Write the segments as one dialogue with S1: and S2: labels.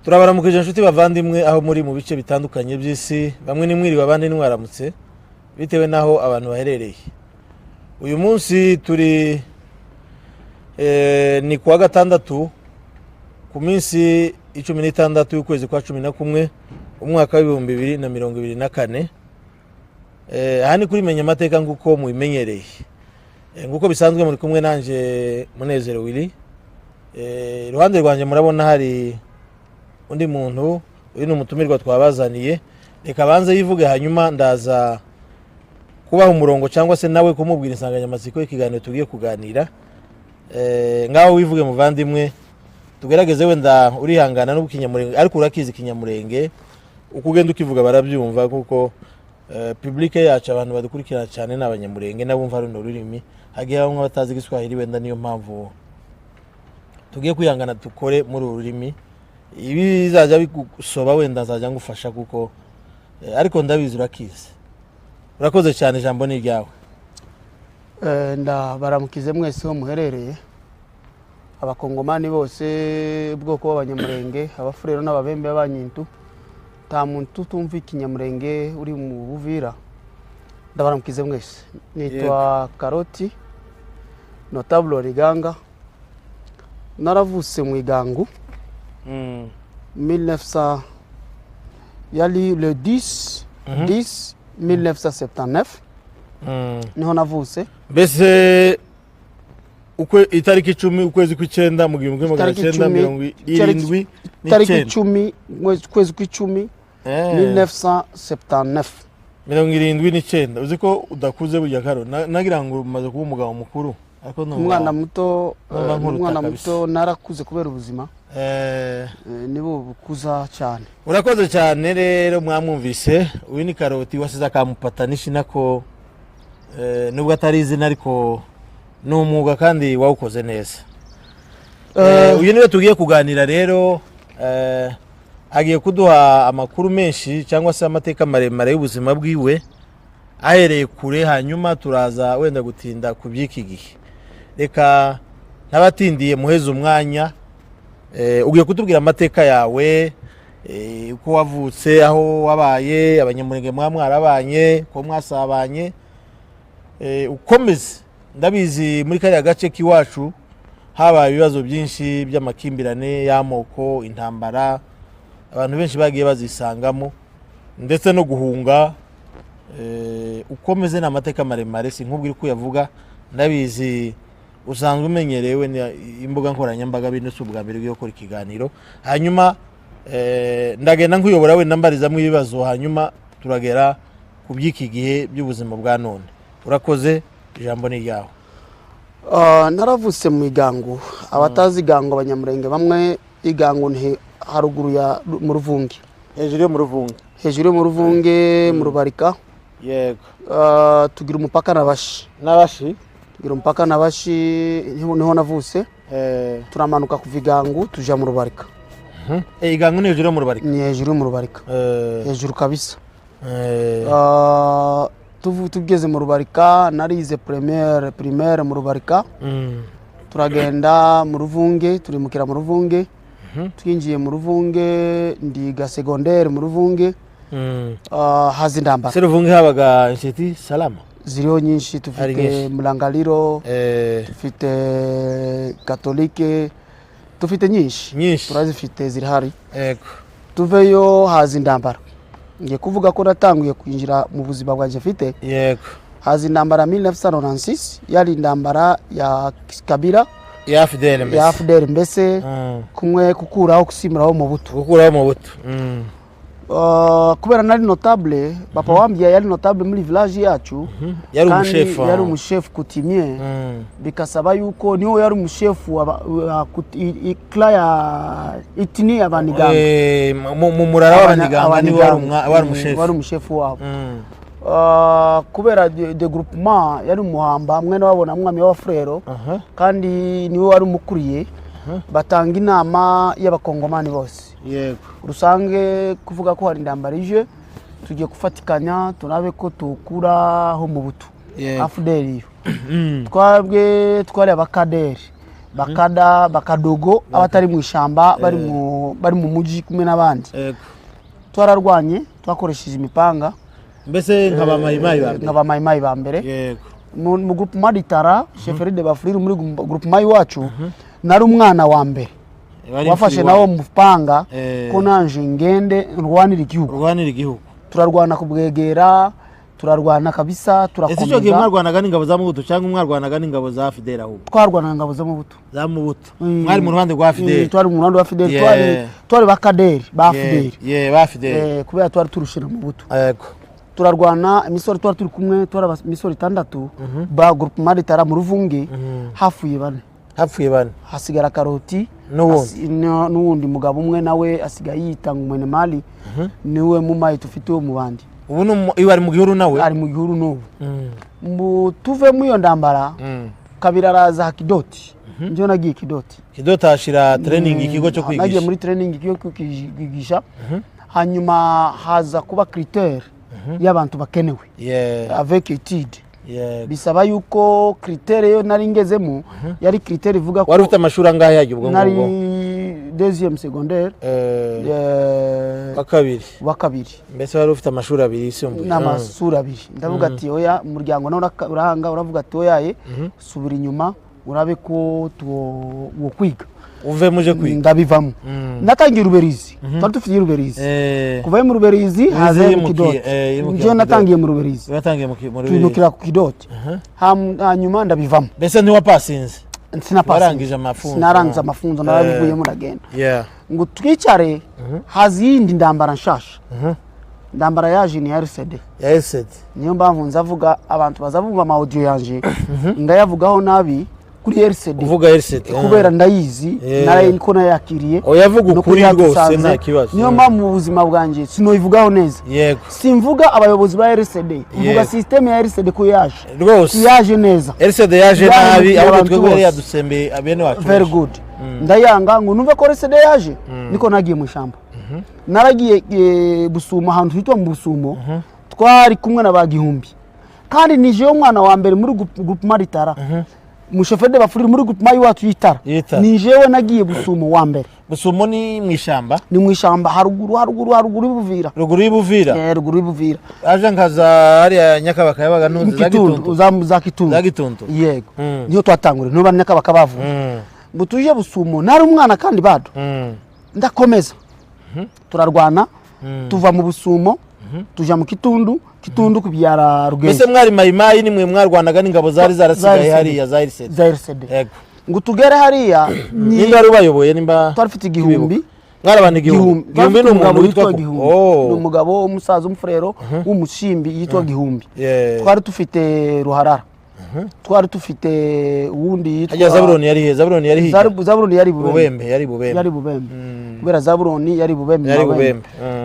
S1: Turabaramukije inshuti bavandimwe aho muri mu bice bitandukanye by'isi, bamwe ni mwiriwe abandi nwaramutse bitewe naho abantu baherereye. Uyu munsi turi ni kuwa gatandatu ku minsi 16 y'ukwezi kwa 11 umwaka wa 2024. Aha ni kuri menya amateka nguko mubimenyereye. Nguko bisanzwe muri kumwe nanje Munezero Willy. Iruhande rwanje murabona hari undi muntu uri n'umutumirwa twabazaniye. Reka banze yivuge hanyuma ndaza kubaho umurongo cyangwa se nawe kumubwira insanganyamatsiko y'ikiganiro tugiye kuganira. Ngaho wivuge muvandimwe, tugerageze wenda urihangana n'ukinyamurenge ariko urakizi kinyamurenge, ukugenda ukivuga barabyumva kuko publique yacu abantu badukurikira cyane n'abanyamurenge nabumva runo rurimi, hagiye bamwe batazi Igiswahili wenda niyo mpamvu tugiye kwihangana dukore muri ururimi. Ibi bizaja bigusoba wenda nzajya ngufasha kuko ariko ndabizi urakizi. Urakoze cyane, jambo ni ryawe.
S2: Baramukize mwese ho muherereye, abakongomani bose ubwoko b'abanyamurenge, abafurero n'ababembe b'abanyintu, ta muntu tumva ikinyamurenge uri mu Buvira. Ndabaramukize mwese. Nitwa Karoti Notable Riganga. Naravuse mu Igangu 1900 yali le 10 1979 niho navuse.
S1: Mbese itariki 10 ukwezi kw'icenda mu 1979
S2: itariki 10 ukwezi kw'icumi 1979
S1: 79. Uzi ko udakuze burya Karo, nagira ngo umaze kuba umugabo mukuru.
S2: Umwana muto narakuze kubera ubuzima nibo bukuza cyane.
S1: Urakoze cyane rero, mwamwumvise uyu ni Karoti wasize akamupatanisha nako nubwo atari izina ariko n'umwuga kandi wawukoze neza. Uyu niwe tugiye kuganira rero, agiye kuduha amakuru menshi cyangwa se amateka maremare y'ubuzima bwiwe ahereye kure, hanyuma turaza wenda gutinda ku by'iki gihe. Reka nabatindiye muheze umwanya, ugiye kutubwira amateka yawe, uko wavutse, aho wabaye, abanyamurenge mwarabanye, ko mwasabanye, ukomeze. Ndabizi muri kariya gace k'iwacu habaye ibibazo byinshi by'amakimbirane y'amoko, intambara, abantu benshi bagiye bazisangamo ndetse no guhunga. Ukomeze n'amateka maremare, sinkubwira uko yavuga, ndabizi usanzwe umenyerewe imbuga nkoranyambaga bintu ubwa mbere yo gukora ikiganiro. Hanyuma ndagenda nkuyobora we nambarizamo ibibazo, hanyuma turagera ku by'iki gihe by'ubuzima bwa none. Urakoze, ijambo ni ryawe.
S2: Naravutse mu Igangu. Abatazi Igangu abanyamurenge bamwe, Igangu ni haruguru ya mu Ruvunge,
S1: hejuru yo mu Ruvunge,
S2: mu Rubarika.
S1: Yego.
S2: Tugira umupaka n'Abashi. Tugira umupaka n'Abashi, niho navuse. Turamanuka kuva Igangu tuja mu Rubarika.
S1: Igangu ni hejuru yo mu Rubarika? Ni
S2: hejuru mu Rubarika, hejuru kabisa. Tugeze mu Rubarika, narize primaire mu Rubarika. Turagenda mu Ruvunge, turimukira mu Ruvunge. Twinjiye mu Ruvunge, ndiga secondaire mu Ruvunge. Hazi ndamba.
S1: Se Ruvunge habaga inshuti salama?
S2: Ziriho nyinshi, tufite Mulangaliro, tufite Katolike, tufite nyinshi. Turazifite zirihari. Yego. Tuveyo hazi ndambara. Ngiye kuvuga ko natanguye kwinjira mu buzima bwanje mfite.
S1: Yego.
S2: Hazi ndambara 1996 yari ndambara ya Kabila,
S1: ya Fidel mbese
S2: kumwe kukuraho kusimuraho mu buto. Kubera nari notable, papa wambye yari notable muri village yacu, yari umushefu coutumier. Bikasaba yuko niho yari umushefu wa itini abaniganga,
S1: mu murara w'abaniganga ni wari umushefu
S2: wabo. Kubera de groupement yari umuhamba mwene wabona mwami wa frero, kandi niwe wari umukuriye. Batanga inama y'abakongomani bose.
S1: Yego.
S2: Rusange kuvuga ko hari ndambara ije, tugiye kufatikanya tunabe ko tukuraho mu buto. Afudeli. Twari abakaderi. bakada bakadogo abatari mu ishamba bari mu muji kumwe n'abandi twararwanye twakoresheje imipanga
S1: mbese nkaba
S2: mayimayi ba mbere mu groupement d'Itara chefferie de Bafurire muri groupement iwacu nari umwana wa mbere wafashe nawo mupanga ko nanje ngende rwanira igihugu turarwana kubwegera turarwana kabisa turakomeza
S1: ese cyo gihe mwarwanaga n'ingabo za Mubuto cyangwa mwarwanaga n'ingabo za Fidel ahubwo
S2: twarwanaga n'ingabo za Mubuto
S1: mwari mu ruhande rwa Fidel
S2: twari mu ruhande rwa Fidel twari bakaderi ba Fidel
S1: ba Fidel
S2: kubera twari turushira mu Mubuto turarwana imisoro twari turi kumwe twara imisoro 6 ba groupement d'Itara mu Ruvunge hafuye bane hasigara Karoti n'uwundi mugabo umwe nawe asigaye yitanga umwene mali niwe mumayi tufite wo mu bandi
S1: ubu iyo ari mu gihuru nawe
S2: ari mu gihuru n'ubu tuve mu iyo ndambara kabira araza Kidoti njye nagiye Kidoti
S1: ashira training ikigo cyo kwigisha
S2: nagiye muri training ikigo cyo kwigisha hanyuma haza kuba critère y'abantu bakenewe avec étude bisaba yuko critère yo nari ngezemo yari critère ivuga ko
S1: wari ufite amashuri angahe yaje ubwo
S2: nari deuxième secondaire wa kabiri
S1: mbese wari ufite amashuri abiri isumbuye
S2: n'amashuri abiri ndavuga ati oya umuryango nawe urahanga uravuga ati oyaye subira inyuma urabe ko wo kwiga
S1: uve muje kwiga
S2: ndabivamo natangiye Ruberizi twari dufite Ruberizi kuva mu Ruberizi haze mu Kidoti njye natangiye mu Ruberizi tunukira ku Kidoti hanyuma ndabivamo
S1: mbese ntiwapasinze
S2: sinarangije amafunzo narabivuyemo ndagenda ngo twicare hazi yindi ndambara nshasha ndambara yaje ni RCD niyo mpamvu nzavuga abantu bazavuga ama audio yanje ndayavugaho nabi kuri RCD
S1: uvuga RCD
S2: kubera ndayizi naraye niko nayakiriye
S1: oyavuga ukuri rwose nta kibazo
S2: niyo mpamvu mu buzima bwanje sinoyivugaho neza simvuga abayobozi ba RCD mvuga systeme ya RCD ko yaje neza
S1: RCD yaje nabi abo twebwe yadusembe abene wacu
S2: very good ndayanga ngo numve ko RCD yaje niko nagiye mu shamba naragiye Busumo ahantu hitwa mu Busumo twari kumwe na bagihumbi kandi nije umwana wa mbere muri groupement d'Itara mushoferi de Bafurire muri groupement iwacu y'Itara nijewe nagiye Busumo wa mbere
S1: Busumo ni mwishamba
S2: haruguru y'Ubuvira ruguru y'Ubuvira
S1: aje nkaza hari Nyakabaka yabaga ntunze
S2: za Kitundu yego niyo twatangure no ba Nyakabaka bavu butuje Busumo nari umwana kandi bado ndakomeza turarwana tuva mu Busumo tuja mu Kitundu kubyara Rugenge
S1: mbese mwari mayimayi nimwe mwarwanaga n'ingabo zari zarasigaye hariya za
S2: RCD yego ngo tugere hariya
S1: nimba rubayoboye nimba
S2: twarifite igihumbi
S1: mwarabana igihumbi
S2: ni umugabo witwa Gihumbi ni umugabo w'umusaza w'umufrero w'umushimbi yitwa Gihumbi twari dufite Ruharara twari dufite uwundi
S1: yitwa Zaburoni
S2: yari Bubembe kubera Zaburoni yari Bubembe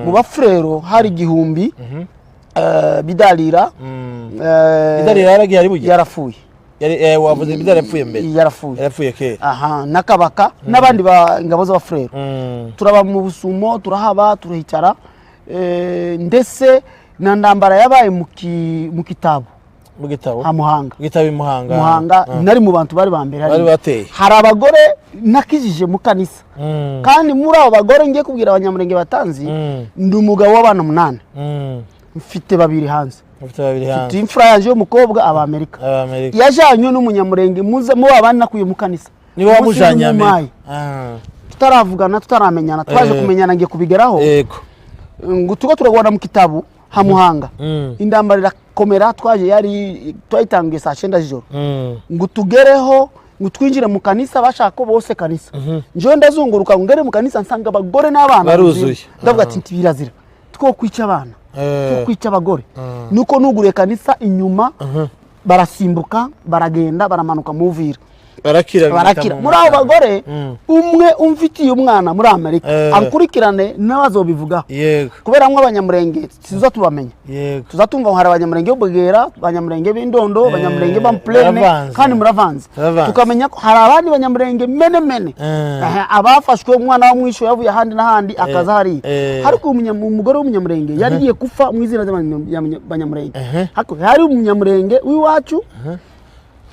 S2: mu bafrero hari Gihumbi Bidalira
S1: yaragiye ari bugiye
S2: yarafuye
S1: wavuze Bidalira yapfuye mbere yarafuye kera
S2: nakabaka n'abandi ba ingabo z'abafrero turaba mu Busumo turahaba turahicara ndetse na ndambara yabaye mu Kitabo Muhanga nari mu bantu bari bambere hari abagore nakijije mu kanisa kandi muri abo bagore ngiye kubwira abanyamurenge batanzi ndi umugabo w'abana 8 mfite babiri hanze mfite imfura yaje y'umukobwa Amerika yajanywe n'umunyamurenge muze mu babana nakuye mu kanisa
S1: ni wa mujanya
S2: tutaravugana tutaramenyana twaje kumenyana ngiye kubigeraho ngo tuko turagwana mu Kitabu Muhanga indambara irakomera twaje yari twayitangiye saa 9 z'ijoro ngo tugereho ngo twinjire mu kanisa bashaka bose kanisa nje ndazunguruka ngere mu kanisa nsanga abagore n'abana
S1: baruzuye
S2: ndavuga ati birazira two kwica abana two kwica abagore nuko nugure kanisa inyuma barasimbuka baragenda baramanuka mu Uvira
S1: barakira
S2: muri abo bagore umwe umfitiye umwana muri Amerika ankurikirane n'abazobivuga kubera mwe abanyamurenge sizo tubamenya tuzatumva hari abanyamurenge b'Ubugera abanyamurenge b'Indondo abanyamurenge b'Amplene kandi muravanze tukamenya ko hari abandi banyamurenge mene abafashwe umwana wa mwisho yavuye ahandi n'ahandi akaza hari ariko umugore w'umunyamurenge yari giye kufa mu izina ry'abanyamurenge ariko hari umunyamurenge w'iwacu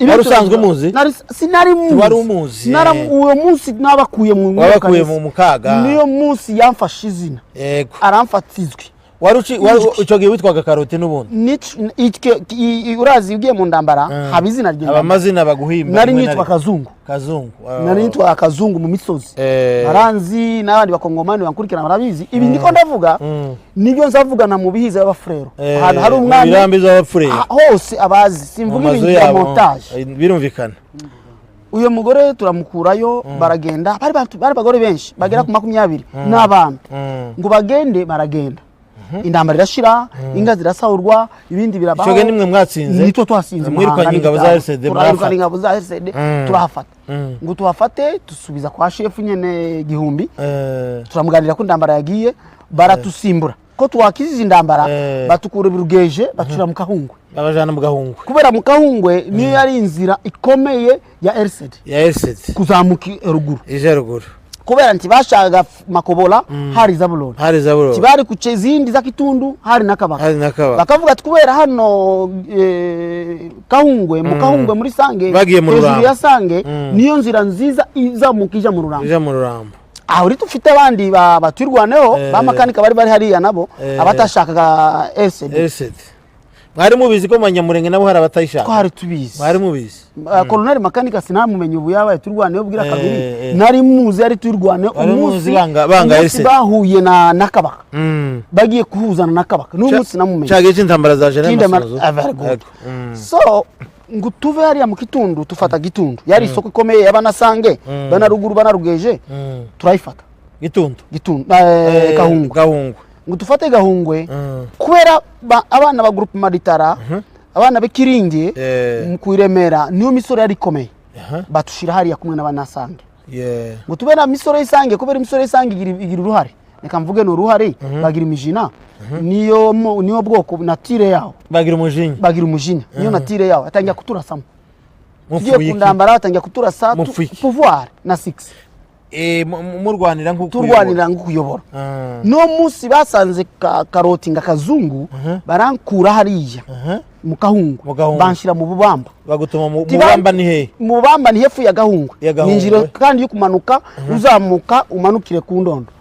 S1: wari usanzwe muzi
S2: sinari muzi
S1: wari umuzi
S2: uwo munsi nabakuye
S1: mu kaga
S2: niyo munsi yamfashe izina
S1: yego
S2: aramfatizwe
S1: icyo gihe witwaga Karoti n'ubundi
S2: urazi ugiye mu ndambara haba izina ry'indambara
S1: abamazina baguhimba
S2: nari nitwa Kazungu nari nitwa Kazungu mu misozi baranzi n'abandi bakongomani bankurikirana barabizi ibi ndiko ndavuga nibyo nzavugana mu bihiza y'abafrero ahantu hari umwami
S1: birambiza y'abafrero
S2: hose abazi simvuga ibintu bya montage
S1: birumvikana
S2: uyo mugore turamukurayo baragenda bari bagore benshi bagera ku 20 n'abana ngo bagende baragenda indambara irashira inga zirasahurwa ibindi birabaho
S1: cyo nimwe mwatsinze
S2: nitwo twasinze
S1: mwirukanye ingabo za RCD
S2: mwirukanye ingabo za RCD turahafata ngo tuhafate tusubiza kwa chef nyene Gihumbi turamuganira ko indambara yagiye baratusimbura ko twakizize indambara batukura birugeje bacura mu Kahungwe
S1: babajana mu Gahungwe
S2: kubera mu Kahungwe niyo yari inzira ikomeye ya RCD kuzamuka ruguru
S1: ije ruguru
S2: kubera nti bashaka Makobola hari Zabuloni kibari kuce zindi za Kitundu hari nakabaka bakavuga ati kubera hano Kahungwe mu Kahungwe muri Sange hejuru ya Sange niyo nzira nziza izamukija mu Rurambo aho uri tufite abandi batwirwaneho bamakanika bari hariya nabo abatashakaga RCD mwari mubizi ko Manyamurenge nabo hari abatayishaka twari tubizi
S1: mwari mubizi
S2: Colonel Makanika sinamumenye ubu yabaye turwaneho bwira kabiri nari muzi ari turwane umunsi
S1: banga
S2: bahuye na Nakabaka bagiye kuhuzana Nakabaka n'umunsi namumenye
S1: cyage cy'intambara za General
S2: so ngo tuve hariya mu Kitundu tufata Gitundu yari isoko ikomeye y'abanasange banaruguru banarugeje turayifata Gitundu Kahungwe ngo tufate Gahungwe kubera abana ba groupe Maritara abana bekiringi mu kwiremera niyo misoro yari komeye batushira hariya kumwe n'abanasange ngo tubera misoro isange kubera misoro isange igira uruhare reka mvuge no ruhare bagira imijina niyo bwoko natire yawo
S1: bagira umujinya
S2: niyo natire yawo atangira kuturasamo tugiye kundambara atangira kuturasa pouvoir na 6
S1: murwanira
S2: nko kuyobora no musi basanze Karoti nga Kazungu barankura hariya mu Kahungwe banshira mu Bubamba
S1: bagutuma mu Bubamba ni he
S2: mu Bubamba ni hefu ya Gahungwe ninjiro kandi yo kumanuka uzamuka umanukire ku Ndondo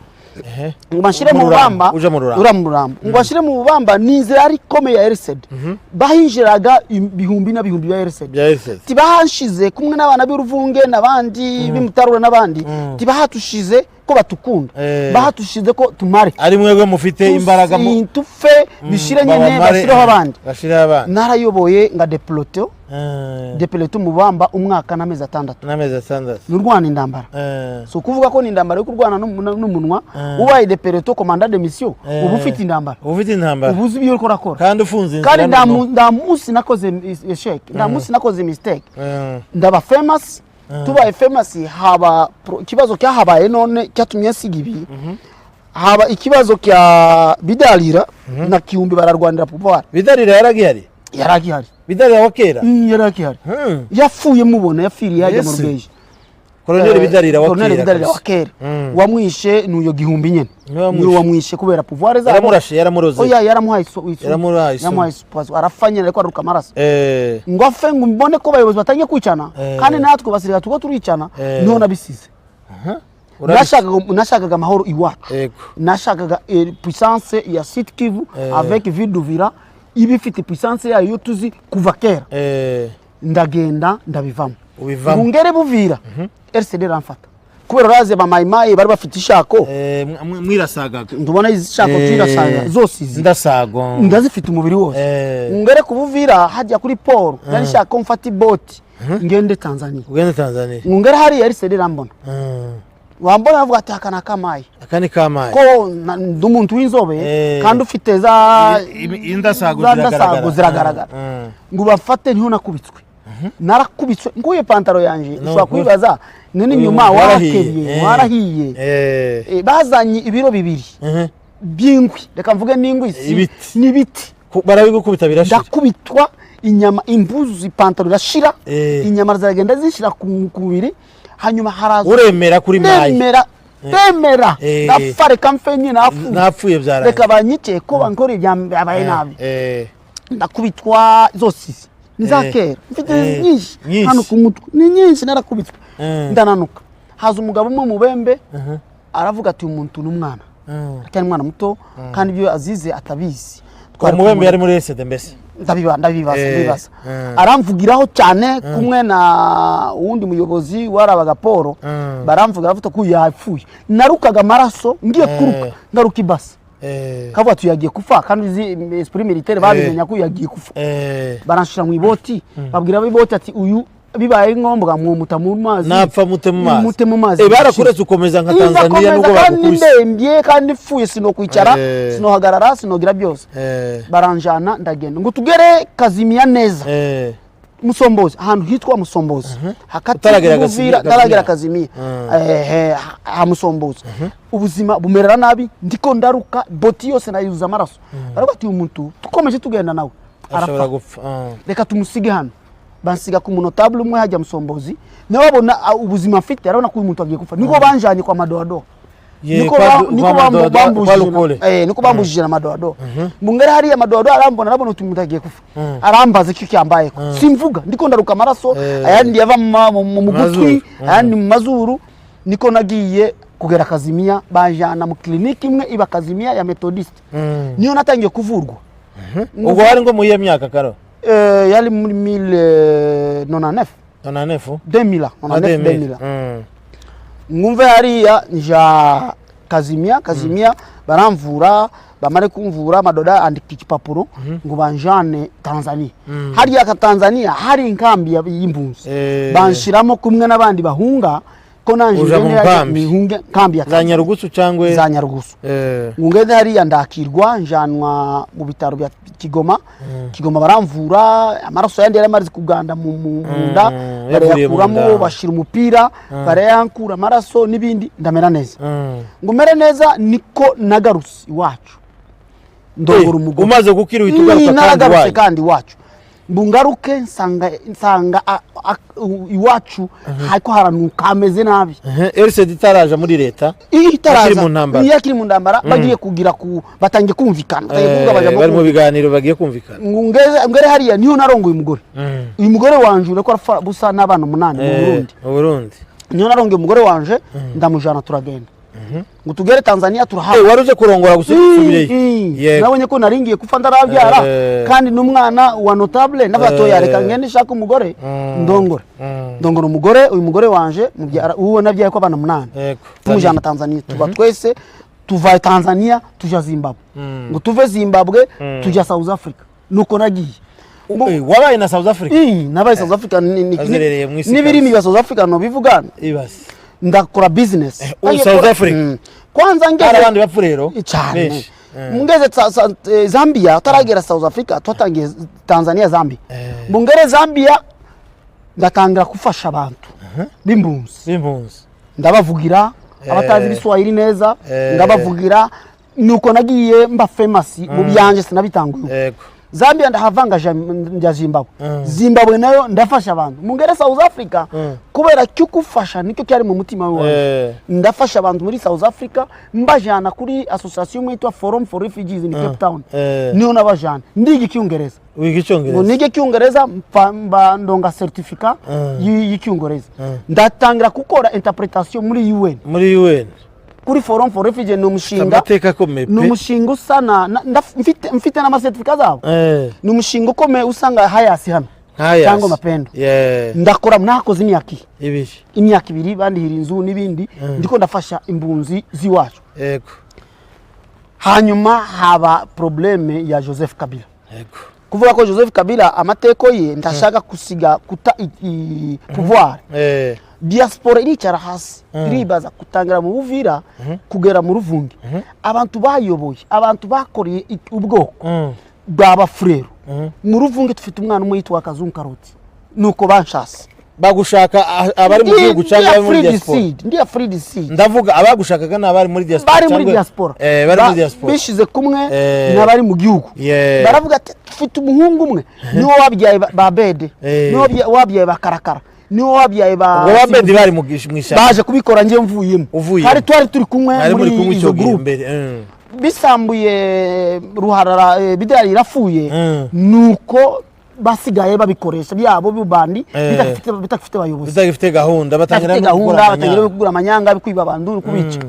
S2: ngo bashire mu Bubamba uramurambo ngo bashire mu Bubamba ninzira ari komeye ya RCD bahinjiraga ibihumbi na bihumbi ya RCD tibahanshize kumwe n'abana b'Uruvunge nabandi b'imutarura nabandi tibahatushize ko batukunda bahatushize ko tumare
S1: ari mwebwe mufite imbaraga
S2: mu tufe bishire nyene bashiraho abandi narayoboye nga deploto mu Bubamba umwaka n'amezi 6 n'urwana indambara so kuvuga ko n'indambara yo kurwana n'umunwa ubaye deploto commandant de mission ubu ufite indambara ubuzi biyo ko rakora
S1: kandi ufunze
S2: kandi ndamusi nakoze shake ndamusi nakoze mistake ndaba famous tubaye famous haba kibazo cyahabaye none cyatumye sigibi haba ikibazo cya Bidalira na Kihumbi bararwanira pouvoir
S1: Bidalira
S2: yaragihari
S1: Bidalira wakera
S2: yaragihari yapfuye mubona yapfiriye hajya mu Rugeje
S1: Colonel Bidalira
S2: wakera wamwishe nuyo Gihumbi nyene niyo wamwishe kubera pouvoir za
S1: yaramuroze
S2: oya yaramuhaye arafanye ariko aruka amaraso ngo afe ngo mbone ko bayobozi batangiye kwicana kandi natwe basirika tuko turicana niho nabisize nashakaga amahoro iwacu nashakaga puissance ya Sud Kivu avec ville d'Uvira ibi fite puissance yayo tuzi kuva kera ndagenda ndabivamo ngere Buvira RCD ramfata kubera raze ba mayimayi bari bafite ishako
S1: mwirasagaga
S2: ndubona izishako twirasaga zose
S1: ndasago
S2: ndazifite umubiri wose ngere kubuvira hajya kuri Paul nari shaka mfata iboti ngende Tanzania ngere hari RCD rambona wambona avuga ati akana kamayi ko ndumuntu w'inzobe kandi ufite za
S1: indasago
S2: ziragaragara ngo bafate ntiho nakubitswe narakubitswe nguye pantaro yanje ushobora kwibaza none nyuma warahiye bazanye ibiro 2 by'ingwi reka mvuge n'ingwi n'ibiti
S1: barabigukubita birashira
S2: ndakubitwa inyama imbuzi pantaro irashira inyama zagenda zishira ku mubiri hanyuma haraza
S1: uremera kuri mayi
S2: bemera nafare kamfenye
S1: napfuye byara
S2: reka banyike ko bankore byabaye nabi ndakubitwa zose nzakera mfite nyinshi hano ku mutwe ni nyinshi narakubitswe ndananuka haza umugabo umwe mu bembe aravuga ati umuntu n'umwana akiri umwana muto kandi ibyo azize atabizi
S1: mu bembe yari muri SD mbese
S2: ndabibaza aramvugiraho cyane kumwe na uwundi muyobozi warabaga Paul baramvuga aravuga ko yapfuye narukaga amaraso ngiye kuruka ngaruka ibasa kavuga tuyagiye kufa kandi uzi esprit militaire babimenya ko yagiye kufa baranshira mu iboti babwira abiboti ati uyu bibaye ngombwa mu mutamu mazi
S1: napfa mute mu mazi barakuretse ukomeza nka Tanzania nuko bakukubise
S2: ndembye kandi fuye sino kwicara sino hagarara sino gira byose baranjana ndagenda ngo tugere Kazimia neza Musombozi ahantu hitwa Musombozi hakati taragera Kazimia ha Musombozi ubuzima bumerera nabi ndiko ndaruka boti yose nayuza amaraso ariko ati umuntu tukomeje tugenda nawe
S1: arashobora gupfa
S2: reka tumusige hano bansiga ku munotable umwe hajya Musombozi nawe babona ubuzima afite arabona ko uyu muntu agiye gupfa niko banjanye kwa madoado niko bambujije na madoado mungere hari ya madoado arambona arabona utu muntu agiye kufa arambaza cyo cyambaye simvuga ndiko ndaruka amaraso ayandi yava mu gutwi ayandi mu mazuru niko nagiye kugera Kazimia bajana mu clinique imwe iba Kazimia ya Methodist niyo natangiye kuvurwa
S1: ubwo hari ngo mu iyo myaka karo
S2: yali muri 1999 2000 ngumve hariya nja Kazimia baramvura bamare kumvura madoda andika ikipapuro ngo banjane Tanzania hariya ka Tanzania hari inkambi y'impunzi banshiramo kumwe n'abandi bahunga ko nanje nihunge kambi ya
S1: Zanyarugusu cyangwe
S2: Zanyarugusu ngeze hariya ndakirwa njanwa mu bitaro bya Kigoma baramvura amaraso yandi yari amaze kuganda mu nda barayakuramo bashira umupira barayankura amaraso nibindi ndamera neza ngo mere neza niko nagarutse iwacu ndongora umugore
S1: umaze gukira uhitugaruka
S2: kandi iwacu bungaruke nsanga iwacu hako haranuka ameze nabi
S1: RCD taraje muri leta
S2: yakiri mu ntambara bagiye kugira batangiye kumvikana
S1: bari mu biganiro bagiye kumvikana
S2: ngere hariya niho narongoye umugore uyu mugore wanje ureko busa n'abana 8
S1: mu Burundi
S2: niho narongoye umugore wanje ndamujana turagenda ngo tugere Tanzania turahawe
S1: waruje kurongora gusubire
S2: nabonye ko naringiye kufa ndarabyara kandi n'umwana wa notable n'abatoya reka ngende shaka umugore ndongora umugore uyu mugore wanje mubyara uwo nabyaye ko abana 8 tumujana Tanzania tuba twese tuva Tanzania tuja Zimbabwe ngo tuve Zimbabwe tuja South Africa nuko nagiye
S1: wabaye na South Africa
S2: nabaye South Africa nibiri mi South Africa no bivugana
S1: ibasi
S2: ndakora business
S1: South Africa
S2: kwanza ngeze
S1: abandi bapfurero
S2: cyane mungeze Zambia taragera South Africa twatangiye Tanzania Zambia mungere Zambia ndatangira kufasha abantu b'imbunzi ndabavugira abatazi biswahili neza ndabavugira nuko nagiye mba famous mu byanje sinabitanguye Zambia ndahavanga nja Zimbabwe nayo ndafasha abantu mungere South Africa kubera cyukufasha nicyo cyari mu mutima wawe ndafasha abantu muri South Africa mbajana kuri association yitwa Forum for Refugees in Cape Town niyo nabajana ndigi cyongereza nige cyongereza ndonga certificate y'icyongereza ndatangira gukora interpretation muri UN kuri Forum for Refugees no mushinga usana mfite na certificate zabo no mushinga ukomeye usanga hayasi hano cyangwa mapendo ndakora mnakoze imyaka ibiri bandihira inzu nibindi ndiko ndafasha imbunzi ziwacu hanyuma haba probleme ya Joseph Kabila kuvuga ko Joseph Kabila amateko ye ndashaka kusiga kuta pouvoir diaspora iricara hasi iribaza kutangira mu Buvira kugera mu Ruvungi abantu bayoboye abantu bakoreye ubwoko bwaba frero mu Ruvungi tufite umwana umwe yitwa Kazungu Karoti nuko banshase
S1: bagushaka abari mu gihugu cyangwa muri diaspora
S2: ndiya free seed
S1: ndavuga abagushakaga nabari muri diaspora
S2: bari muri diaspora bishize kumwe nabari mu gihugu baravuga ati tufite umuhungu umwe niwo wabyaye ba Bede niwo wabyaye ba Karakara niwo wabyaye ba
S1: Bede bari mu gishmisha
S2: baje kubikora ngiye mvuyemo hari twari turi kumwe muri izo group bisambuye ruharara bidari rafuye nuko basigaye babikoresha byabo bubandi bitafite abayobozi
S1: bitagifite gahunda
S2: batangira kugura amanyanga bikwiba abantu kubica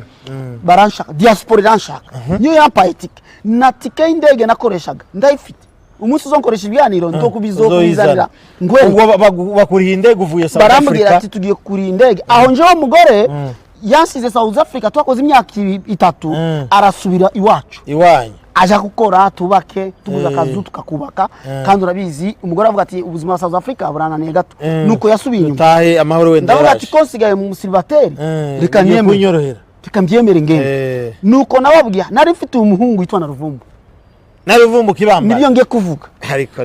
S2: baranshaka diaspora iranshaka niyo yampaitike na tike indege nakoreshaga ndayifite umunsi uzonkoresha ibyaniro ndo kubizokubizanira
S1: ngo bakuriye indege uvuye South Africa
S2: barambwira ati tugiye kuri indege aho nje wo mugore yansize South Africa twakoze imyaka 3 arasubira iwanyu aja gukora tubake tuguza akazu tukakubaka kandi urabizi umugore avuga ati ubuzima wa South Africa burananiye gato nuko yasubiye inyuma
S1: tahe amahoro wenda
S2: ndavuga ati konsigaye mu silvateri reka nyemere reka mbyemere ngende nuko nababwiye nari mfite umuhungu witwa na Ruvumbu Kibambara
S1: nibyo
S2: ngiye kuvuga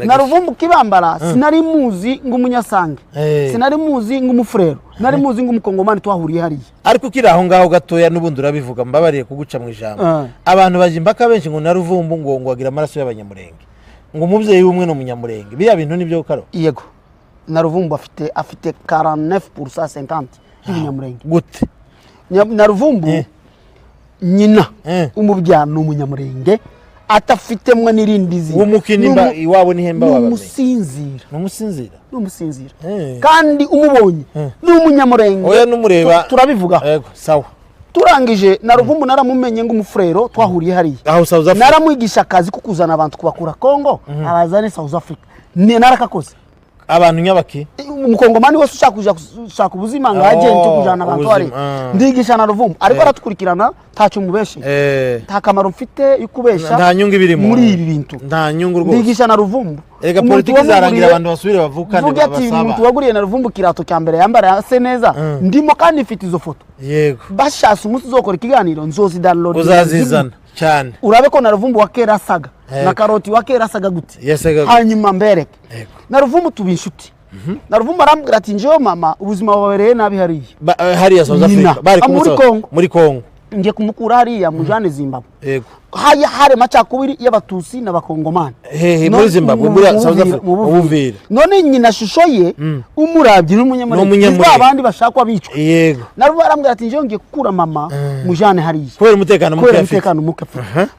S2: na Ruvumbu Kibambara sinari muzi ng'umunyasange sinari muzi ng'umufrero nari muzi ng'umukongomani twahuriye hariya
S1: ariko kiri aho ngaho gatoya n'ubundi urabivuga mbabariye kuguca mu ijambo abantu bajimbaka benshi ngo na Ruvumbu ngo agira amaraso y'abanyamurenge ngo umuvyeyi w'umwe no munyamurenge biya bintu nibyo karo
S2: yego na Ruvumbu afite 49% 50 y'umunyamurenge
S1: gute
S2: na Ruvumbu nyina umubyano umunyamurenge atafitemwe n'irindi zina
S1: umukinimba iwabo nihemba wabamenye
S2: numusinzira kandi umubonye n'umunyamurenge
S1: oya numureba
S2: turabivuga
S1: yego sawa
S2: turangije na Ruvumbu naramumenye ng'umufrero twahuriye hariya
S1: aho South Africa
S2: naramwigisha akazi kukuzana abantu kubakura Kongo abazane South Africa narakakoze
S1: abantu nyabaki
S2: umukongomani wese ushaka ubuzima nga agent kujana abantu ari ndigisha na Ruvumbu ariko aratukurikirana tacu mubeshe nta kamaro mfite ikubesha
S1: nta nyungu ibirimo
S2: muri ibi bintu
S1: nta nyungu rwose
S2: ndigisha na Ruvumbu
S1: ega politiki zarangira abantu basubire bavukane
S2: babasaba umuntu waguriye na Ruvumbu kirato cyambere yambara se neza ndimo kandi mfite izo foto
S1: yego
S2: bashasa umunsi uzokora ikiganiro nzozi download
S1: uzazizana cyane
S2: urabe ko na Ruvumbu wakera saga na karoti wakera saga gute hanyuma mbereke na Ruvumbu tubinshuti na Ruvumbu arambwira ati njewe mama ubuzima wabereye nabi
S1: hariya South Africa bari muri Kongo
S2: ngiye kumukura hariya mujane Zimbabwe
S1: yego
S2: hare macakubiri y'abatusi n'abakongomani
S1: muri Zimbabwe muri South Africa ubuvira
S2: none nyina shusho ye umurabye n'umunyamurenge abandi bashakwa bicwa
S1: yego
S2: na Ruvumbu arambwira ati njewe ngiye kukura mama mujane hariya
S1: kubera umutekano
S2: muke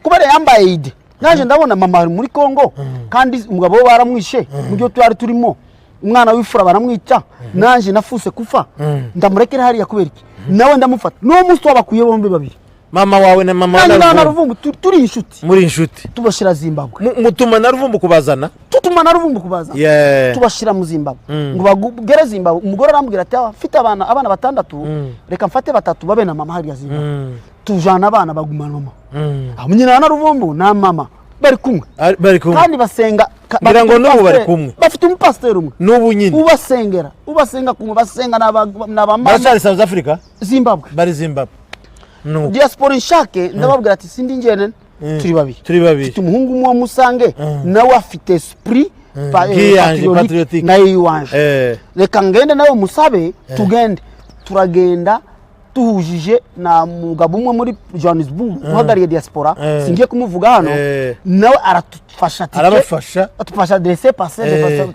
S2: kubera yambaye ide naje ndabona mama muri Kongo kandi umugabo we baramwishe mu gihe twari turimo umwana w'ifura baramwica naje nafuse kufa ndamurekera hariya kubera iki nawe ndamufata no musi wabakuye bombe babiri
S1: mama wawe na mama
S2: na Ruvumbu turi inshuti
S1: muri inshuti
S2: tubashira Zimbabwe
S1: mutuma na Ruvumbu kubazana
S2: tubashira mu Zimbabwe ngo bagere Zimbabwe umugore arambwira ati afite abana batandatu reka mfate batatu babe na mama hariya Zimbabwe tujana abana bagumana mama nyina na Ruvumbu na mama bari kumwe kandi basenga
S1: ngira ngo n'ubu bari kumwe
S2: bafite umupasiteri umwe
S1: n'ubu nyine
S2: ubasenga kumwe basenga n'abamama
S1: bari South Africa
S2: Zimbabwe
S1: bari Zimbabwe
S2: no diaspora nshake ndababwira ati sindi njene turi babiri mfite umuhungu umwe musange nawe afite esprit
S1: patriotique
S2: na yiwanje reka ngende nawe musabe tugende turagenda tuhujije na mugabo umwe muri Johannesburg uhagariye diaspora singiye kumuvuga hano nawe atufasha adresse passer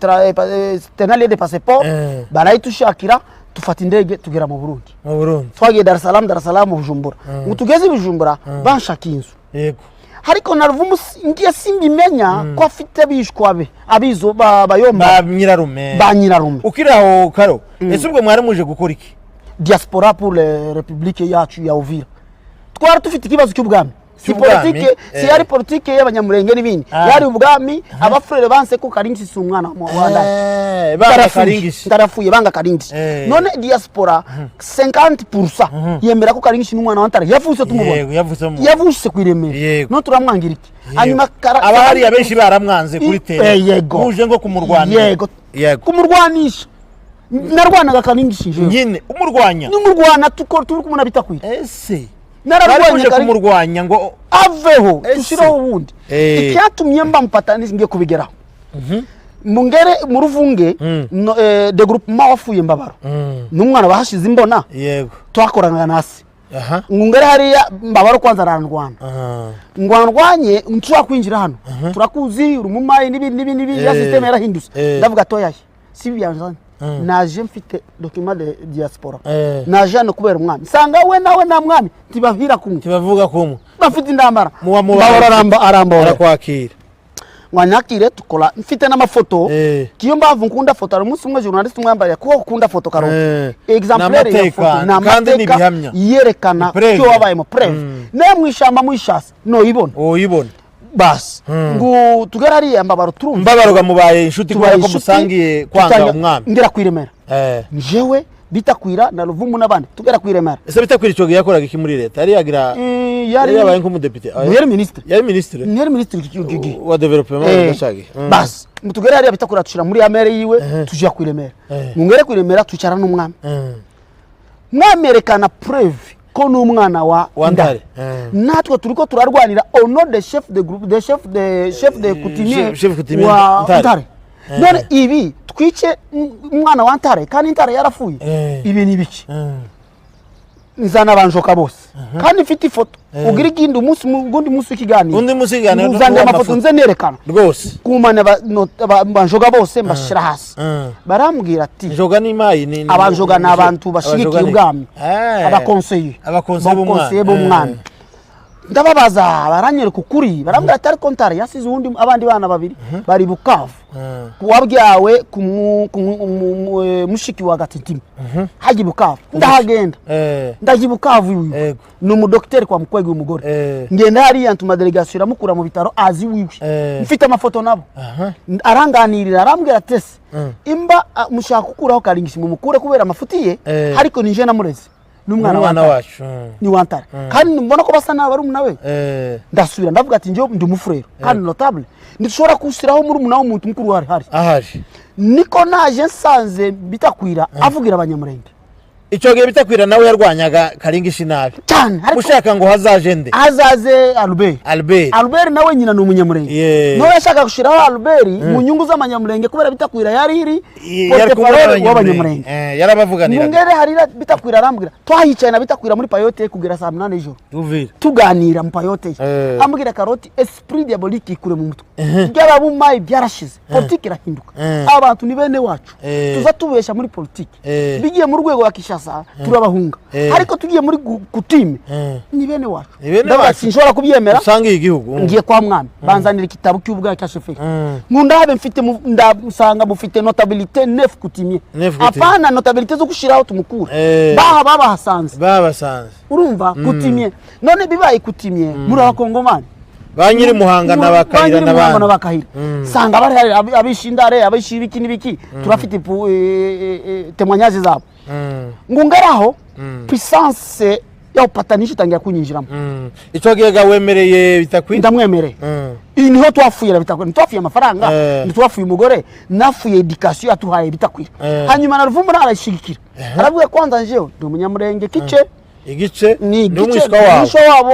S2: tenale de passeport barayitushakira tufata indege tugera mu Burundi twagiye Dar es Salaam Bujumbura mutugeze Bujumbura banshaka inzu
S1: yego
S2: hariko na Ruvumbu ngiye simbimenya ko afite bishwabe abizo bayomba ba nyirarume
S1: ukiraho karo ese ubwo mwari muje gukora iki
S2: diaspora pour la République yacu ya Uvira twari tufite ikibazo cy'ubwami si politique si yari politique y'abanyamurenge n'ibindi yari ubwami abafrere banse ko Karingisi si umwana wa
S1: banga Karingisi
S2: tarafuye banga Karingisi none diaspora 50% yemera ko Karingisi n'umwana wa Ntare yavuse tumubona yavuse kwiremera no turamwangira iki hanyuma
S1: abahari abenshi baramwanze kuri tele muje ngo kumurwanira
S2: yego kumurwanisha narwanaga Karingisi
S1: nyine umurwanya
S2: n'umurwana turi kumuna bitakwira
S1: ese
S2: nararwanye
S1: kumurwanya ngo
S2: aveho dushiraho ubundi icyatumye mba mpatanizi ngiye kubigeraho mungere mu Ruvunge de groupement wafuye Mbabaro n'umwana bahashize imbona
S1: yego
S2: twakoranaga nasi ngungere hariya Mbabaro kwanza arandwana ngwandwanye nshaka kwinjira hano turakuzi urumumayi n'ibindi ya system yarahindutse ndavuga toyaye si byanjanye naje mfite document de diaspora naje no kubera umwami sanga we nawe na mwami tibavira kumwe
S1: tibavuga kumwe
S2: bafite indambara
S1: Mbabaro
S2: arambora
S1: kwakira
S2: wanyakire tukora mfite n'amafoto kiyo mbavu nkunda foto ari umunsi umwe journalist umwe yambaye ko ukunda foto karo exemplaire ya foto na mateka yerekana cyo wabaye mu preve ne mwishamba mwishasa no ibona bas ngo tugarari ambabaro turumva
S1: mbabaroga mubaye inshuti kubera ko musangiye kwanga umwami
S2: ngira kwiremera njewe bitakwira na Ruvumbu nabandi tugera kwiremera
S1: ese bitakwira ico yakoraga iki muri leta yari yagira yari yabaye nk'umudepite
S2: yari ministre
S1: yari ministre wa development ndashagi
S2: bas mutugera yari bitakura tushira muri amere yiwe tujya kwiremera mungere kwiremera tucara n'umwami mwamerekana preuve ko n'umwana wa Ntare natwe turiko turarwanira ono de chef de groupe de chef de coutumier wa Ntare none ibi twice umwana wa Ntare kandi Ntare yarafuye ibi ni biki nzana banjoka bose kandi mfite ifoto ugira ikindi umunsi ngundi munsi kiganiro uzanje amafoto nze nerekana
S1: rwose
S2: kumana banjoga bose mbashira hasi barambwira ati
S1: njoga ni mayi ni
S2: abanjoga nabantu bashigikiye ubwami abakonseye b'umwana ndababaza baranyereka ukuri barambwira ati ariko Ntare yasize undi abandi bana babiri bari Bukavu wabyawe mushiki wa Gatitimi haji Bukavu ndahagenda ndaji Bukavu ni umudokiteri kwa mukwege umugore ngenda hari yantuma delegation iramukura mu bitaro azi wiwe mfite amafoto nabo aranganirira arambwira tese imba mushaka kukuraho karingishi mu mukure kubera amafutiye ariko ninje namureze n'umwana
S1: wacu
S2: ni wa Ntare kandi mbona ko basa nawe ari umunawe ndasubira ndavuga ati nje ndi umufurero kandi notable ndishobora kusiraho muri umunawe umuntu mukuru hari niko naje nsanze bitakwira avugira abanyamurenge
S1: ico gihe bitakwira nawe yarwanyaga karingishi nabi
S2: cyane
S1: ushaka ngo hazaje
S2: Albert nawe nyina n'umunyamurenge no yashaka gushiraho Albert mu nyungu z'amanyamurenge kubera bitakwira yari iri porte-parole w'abanyamurenge
S1: yarabavuganira
S2: ngere harira bitakwira arambwira twahicaye na bitakwira muri payote kugera saa 8 ejo tuganira mu payote ambwira karoti esprit diabolique ikure mu mutwe byarabumaye byarashize politique irahinduka abantu ni bene wacu tuza tubesha muri politique bigiye mu rwego wa Kishasa turabahunga ariko tugiye muri kutime ni bene wacu sinshobora kubyemera
S1: usangiye igihugu
S2: ngiye kwa mwami banzanira igitabo cy'ubwa cyasheferi nkunda habe mfite ndasanga mufite notabilité 9 kutimier apana notabilité zo gushiraho tumukure babahasanze urumva kutimier none bibaye kutimier muri abakongomani
S1: banyiri Muhanga n'abakahira
S2: n'abandi sanga bari abishindare abishibiki nibiki turafite témoignage zabo ngungaraho puissance ya upatanisha tangira kunyinjiramo
S1: ico gihe gawemereye bitakwira
S2: ndamwemereye niho twafuye bitakwira twafuye amafaranga twafuye umugore nafuye education atuhaye bitakwira hanyuma na Ruvumbu arashigikira aravuga kwanza njewe ndi umunyamurenge
S1: igice
S2: ni
S1: n'umwishwa
S2: wabo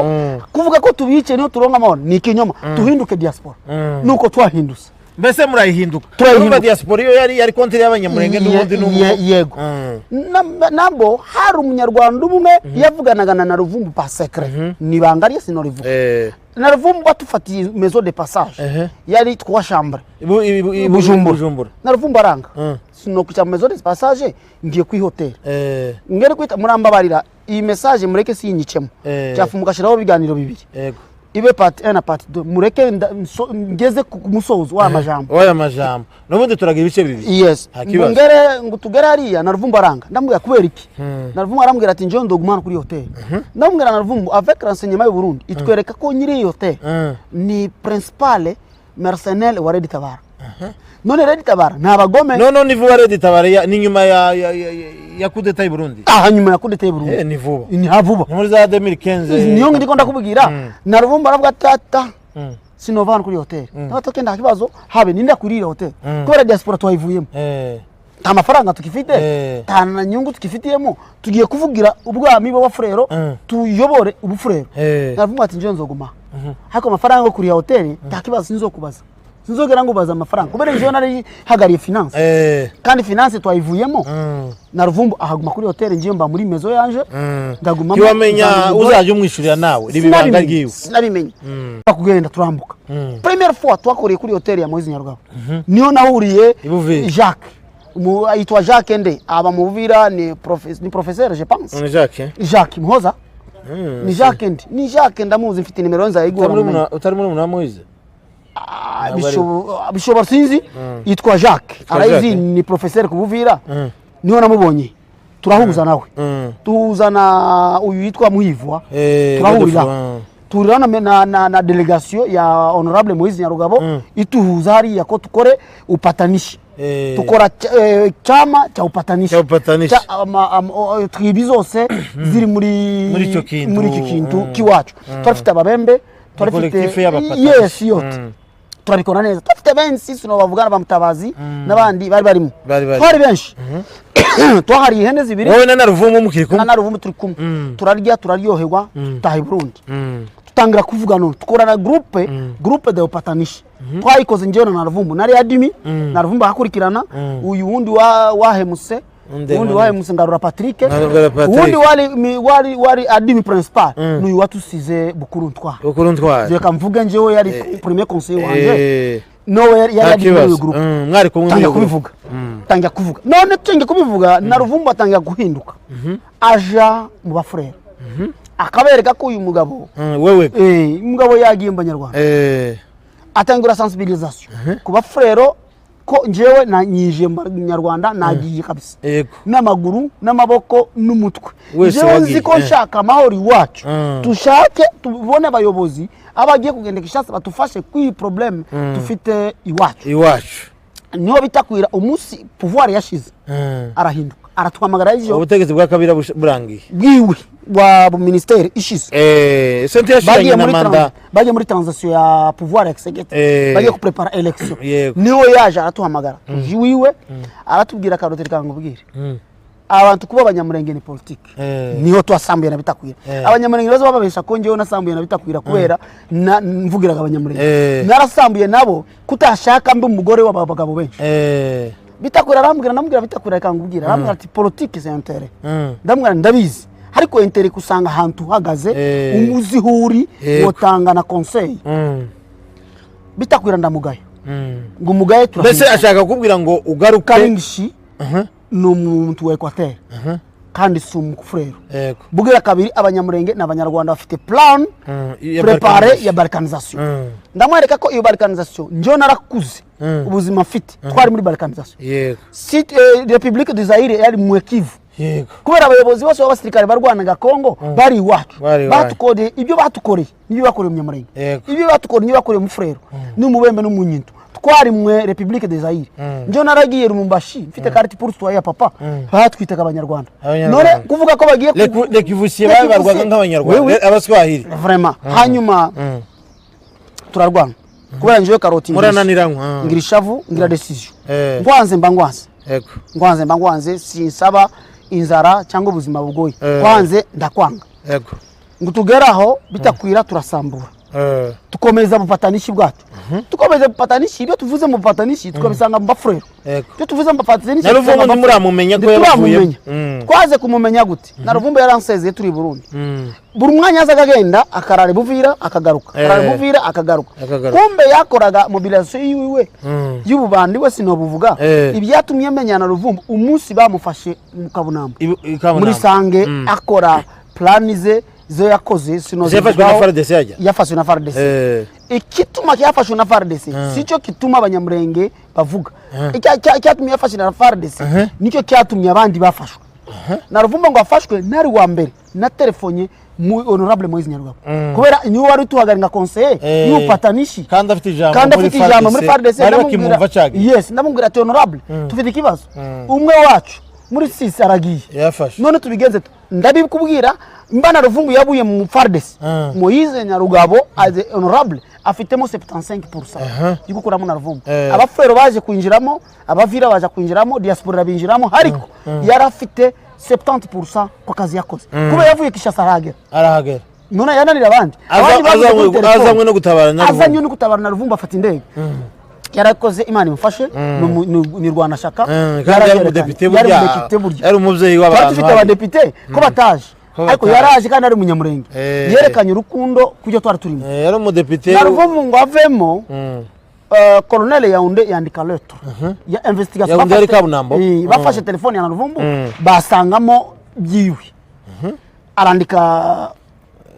S2: kuvuga ko tubice niho turonga amahoro ni kinyoma tuhinduke diaspora nuko twahinduse
S1: mbese murayihinduka turumva diaspora iyo yari konti y'abanyamurenge n'ubundi
S2: yego nabo hari umunyarwanda umwe yavuganaga na Ruvumbu pa secret ni bangariye sinorivuga na Ruvumbu batufatiye maison de passage yari 3 chambres Bujumbura na Ruvumbu aranga sino kucha maison de passage ngiye kwi hotel ngere kwita murambabarira iyi message mureke sinyicemo cyafumukashiraho biganiro bibiri yego ibe part 1 na part 2 mureke ngeze ku musozo wa
S1: majambo n'ubundi turagira ibice bibiri
S2: yes ngere ngutugera hariya na Ruvumbu aranga ndamubwira kubera iki na Ruvumbu arambwira ati nje ndogumana kuri hotel ndamubwira na Ruvumbu avec renseignement y'u Burundi itwereka ko nyiri hotel ni principal mercenaire wa Red Tabara none Red Tabara ntabagome
S1: ni vuba Red Tabara ni nyuma ya kudeta y'u Burundi
S2: nyuma ya kudeta y'u Burundi
S1: ni vuba
S2: muri
S1: za 2015
S2: niyo ndiko ndakubwira na Ruvumbu aravuga tata sinovana kuri hotel natokenda nda kibazo habe ninda kuri hotel kubera diaspora twayivuyemo ta mafaranga tukifite ta na nyungu tukifitiyemo tugiye kuvugira ubwami bo bafurero tuyobore ubufurero na Ruvumbu ati nje nzoguma hako amafaranga kuri hotel ta kibazo sinzokubaza sinzogera ngo baza amafaranga kubera nje nari hagariye finance kandi finance twayivuyemo na Ruvumbu ahaguma kuri hotel nje mba muri mezo yanje ndaguma
S1: kiwamenya uzaje umwishurira nawe ribibanga ryiwe
S2: sinabimenya bakugenda turambuka première fois twakoreye kuri hotel ya Moise Nyarugabo niho nahuriye Jacques aitwa Jacques Ende aba muvira ni professeur je pense
S1: ni
S2: Jacques Muhoza ni Jacques Ende ndamuzi mfite nimero nza yigura
S1: utari muri Moise
S2: bishobora sinzi yitwa Jacques arayizi ni professeur kubuvira niho namubonye turahuza nawe tuzana uyu yitwa Muhivwa turahurira na delegation ya honorable Moise Nyarugabo ituhuza hari yako tukore upatanishi tukora chama cha upatanishi tribi zose ziri muri iki kintu kiwacu turafite ababembe turafite yes yote turabikora neza turafite benshi no bavugana bamutabazi nabandi bari barimo twari benshi twahari ihene zibiri
S1: wowe na Ruvumu mukirikumwe
S2: na Ruvumu turi kumwe turarya turaryoherwa tahi Burundi tutangira kuvuga no tukorana groupe de upatanishi twayikoze njyewe na Ruvumu nari adimi na Ruvumu hakurikirana uyu wundi wahemuse undi wahemuse Ngarura Patrick undi wari adimi principal n'uyu watusize Bukuru Ntwari je kamvuga njyewe yari premier conseiller wanje no yari adimi groupe
S1: mwari kumwe
S2: kubivuga tangira kuvuga none tutangiye kubivuga na Ruvumu atangira guhinduka aja mu bafrere akabereka ko uyu mugabo
S1: wewe
S2: umugabo yagiye mbanyarwanda atangura sensibilisation kuba frero ko njewe na nyije mbanyarwanda nagiye kabisa n'amaguru n'amaboko n'umutwe njewe nzi ko nshaka amahoro iwacu tushake tubone abayobozi abagiye kugenda kishasa batufashe kwi problem tufite iwacu niho bitakwira umunsi pouvoir yashize arahinduka aratwamagara ivyo
S1: ubutegetsi bwa Kabira burangiye
S2: bwiwe wa ministeri ishize
S1: sente yashanye na manda
S2: bagiye muri transition ya pouvoir executive bagiye ku prepare election niho yaje aratuhamagara wiwe aratubwira karoteri kangubwire abantu kuba abanyamurenge ni politique niho twasambuye na bitakwira abanyamurenge bazo bababesha ko njewe nasambuye na bitakwira kubera mvugiraga abanyamurenge narasambuye nabo kutashaka mbi umugore w'abagabo benshi bitakwira namubwira bitakwira kangubwira arambwira ati politique c'est intérêt ndamwira ndabizi ariko intérêt kusanga ahantu hagaze umuzihuri wotanga na conseil bitakwira ndamugaye ngo umugaye
S1: turabese ashaka kubwira ngo ugaruka
S2: karingishi n'umuntu wa Equateur kandi sumufrero bugira kabiri abanyamurenge n'abanyarwanda bafite plan préparé ya balkanisation ndamwereka ko iyo balkanisation njo narakuze ubuzima mfite twari muri balkanisation si Republique du Zaire yari mu Kivu kubera abayobozi bose b'abasirikare barwanaga Kongo bari iwacu batukoreye ibyo batukoreye n'ibyo bakoreye umunyamurenge ibyo batukoreye n'ibyo bakoreye umufrero n'umubembe n'umunyinto twari mu Republique des Zaire njo naragiye Rumumbashi mfite carte pour toi ya papa batwitaga abanyarwanda none kuvuga ko bagiye
S1: le kivusiye barwaga nk'abanyarwanda abaswahili
S2: vraiment hanyuma turarwana kubera njo karoti
S1: murananiranwa
S2: ngirishavu ngira decision ngwanze mbangwanze sinsaba inzara cyangwa ubuzima bugoye kwanze ndakwanga ngutugeraho bitakwira turasambura tukomeza bupatanishi bwacu tukomeza bupatanishi ibyo tuvuze mu bupatanishi tukabisanga mu bafrero ibyo tuvuze mu bupatanishi
S1: na Ruvumu muramumenya ko yavuye
S2: twaze kumumenya gute na Ruvumu yaransezeye turi Burundi buri mwanya azaga agenda akarare buvira akagaruka kumbe yakoraga mobilisation yiwe y'ububandi we sinobuvuga ibyatumye menya na Ruvumu umunsi bamufashe mu Kabunambo muri Sange akora planize zo yakoze sinoze yafashwe na FARDC ikituma yafashwe na FARDC sico kituma abanyamurenge bavuga icyatumye yafashwe na FARDC nicyo cyatumye abandi bafashwe na Ruvumu ngo afashwe nari wa mbere na telefonye mu honorable Moise Nyarugabo kubera niwe wari tuhagarika conseiller y'upatanishi
S1: kandi afite ijambo
S2: muri FARDC ndamubwira ati honorable tufite ikibazo umwe wacu muri sisi aragiye none tubigenze ndabikubwira mbana Ruvumu yabuye mu FARDC Moise Nyarugabo as honorable afitemo 75% y'igukuramo na Ruvumu abafero baje kwinjiramo abavira baje kwinjiramo diaspora binjiramo hariko yarafite 70% kwa kazi yakoze kuba yavuye Kishasa arahagera none yananira abandi
S1: azamwe no gutabara na
S2: Ruvumu afata indege yarakoze Imana imufashe ni Rwanda shaka
S1: yari umudepite burya yari umuvyeyi w'abantu
S2: bafite abadepite ko bataje ariko yaraje kandi ari umunyamurenge yerekanye urukundo kujyo twari turimo
S1: yari umudepite
S2: na Ruvumu ngo avemo Colonel Yaounde yandika lettre ya investigation bafashe telefone ya Ruvumu basangamo byiwe arandika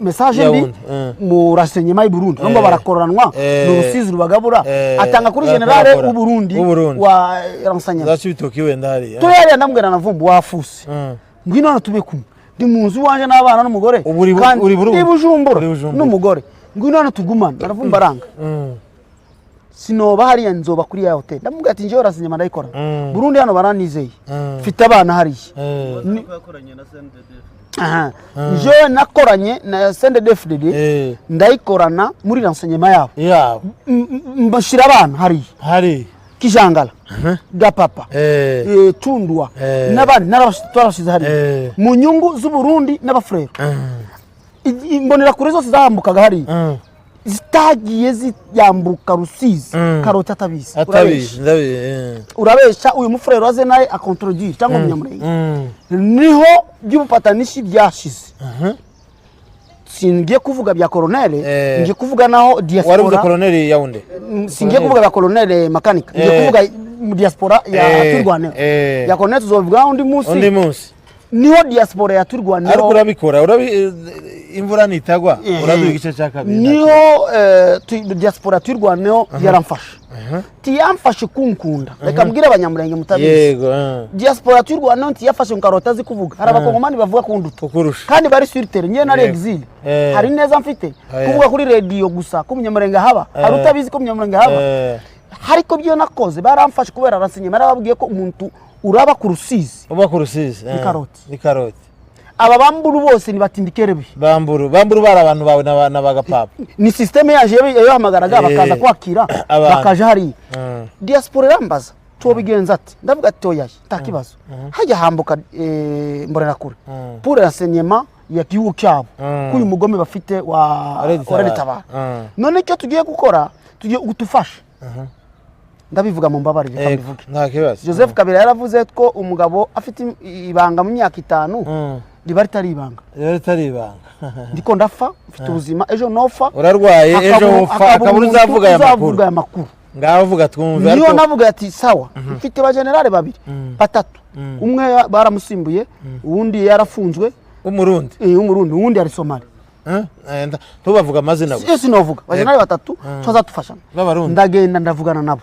S2: message mbi mu rasenyema y'Uburundi nomba barakoranwa n'urusizi rubagabura atanga kuri generale w'Uburundi wa ransanya
S1: zacibitoki wenda hari
S2: to yari ndambwira navumbu wafuse ngwino hano tube kumwe ndi munzu wanje n'abana n'umugore
S1: uri
S2: Bujumbura n'umugore ngwino hano tugumana naravumba aranga sinoba hari nzoba kuri ya hotel ndamubwira ati nje rasenyema ndayikora Burundi hano baranizeye mfite abana hari
S3: yakoranye na CNDD
S2: je nakoranye na CNDD ndayikorana muri renseignement yabo mbashira abana hari Kijangala Gapapa Tundwa n'abandi narabashize hari mu nyungu z'Uburundi n'abafrere imbonera kuri zose zahambukaga hari zitagiye ziyambuka Rusizi Karoti atabizi urabesha uyu mufrere waze naye akontroduire cyangwa umunyamurenge niho by'ubupatanishi byashize singiye kuvuga bya colonel ngiye kuvuga naho diaspora
S1: wari colonel Yaounde
S2: singiye kuvuga bya colonel mechanic ngiye kuvuga diaspora ya Turwaneo ya colonel tuzovuga undi munsi niho diaspora ya Turwaneo
S1: ariko urabikora imvura nitagwa uraduha igice cya kabiri
S2: niho diaspora ya Turwaneo yaramfasha tiyamfashe kunkunda reka mbwire abanyamurenge mutabizi diaspora ya Turwaneo tiyafashe nkarota zikuvuga hari abakongomani bavuga kunduta kandi bari sur terrain nye na exil hari neza mfite kuvuga kuri radio gusa ko umunyamurenge haba hari utabizi ko umunyamurenge haba hariko byo nakoze baramfashe kubera rasinye marababwiye ko umuntu uraba ku Rusizi
S1: ni Karoti
S2: aba bamburu bose ni batindikerebi
S1: bamburu bari abantu bawe n'abagapapa
S2: ni systeme yaje yahamagaraga bakaza kwakira bakaje hari diaspora rambaza cyo bigenza ati ndavuga ati oyaye takibazo hajya hambuka mborera kure pour renseignement ya gihugu cyabo kuyu mugome bafite wa Oreletaba none cyo tugiye gukora tugiye gutufasha ndabivuga mu mbabarire kabivuge
S1: nta kibazo
S2: Joseph Kabila yaravuze ko umugabo afite ibanga mu myaka 5 riba ritari ibanga ndiko ndafa mfite ubuzima ejo nofa
S1: urarwaye ejo ufa akabura uzavuga aya makuru ngaho vuga twumve
S2: niyo navuga ati sawa mfite ba generale babiri batatu umwe baramusimbuye uwundi yarafunzwe
S1: umurundi
S2: uwundi ari Somali
S1: tubavuga amazina
S2: gusa yesi novuga ba generale batatu twazatufashana ndagenda ndavugana nabo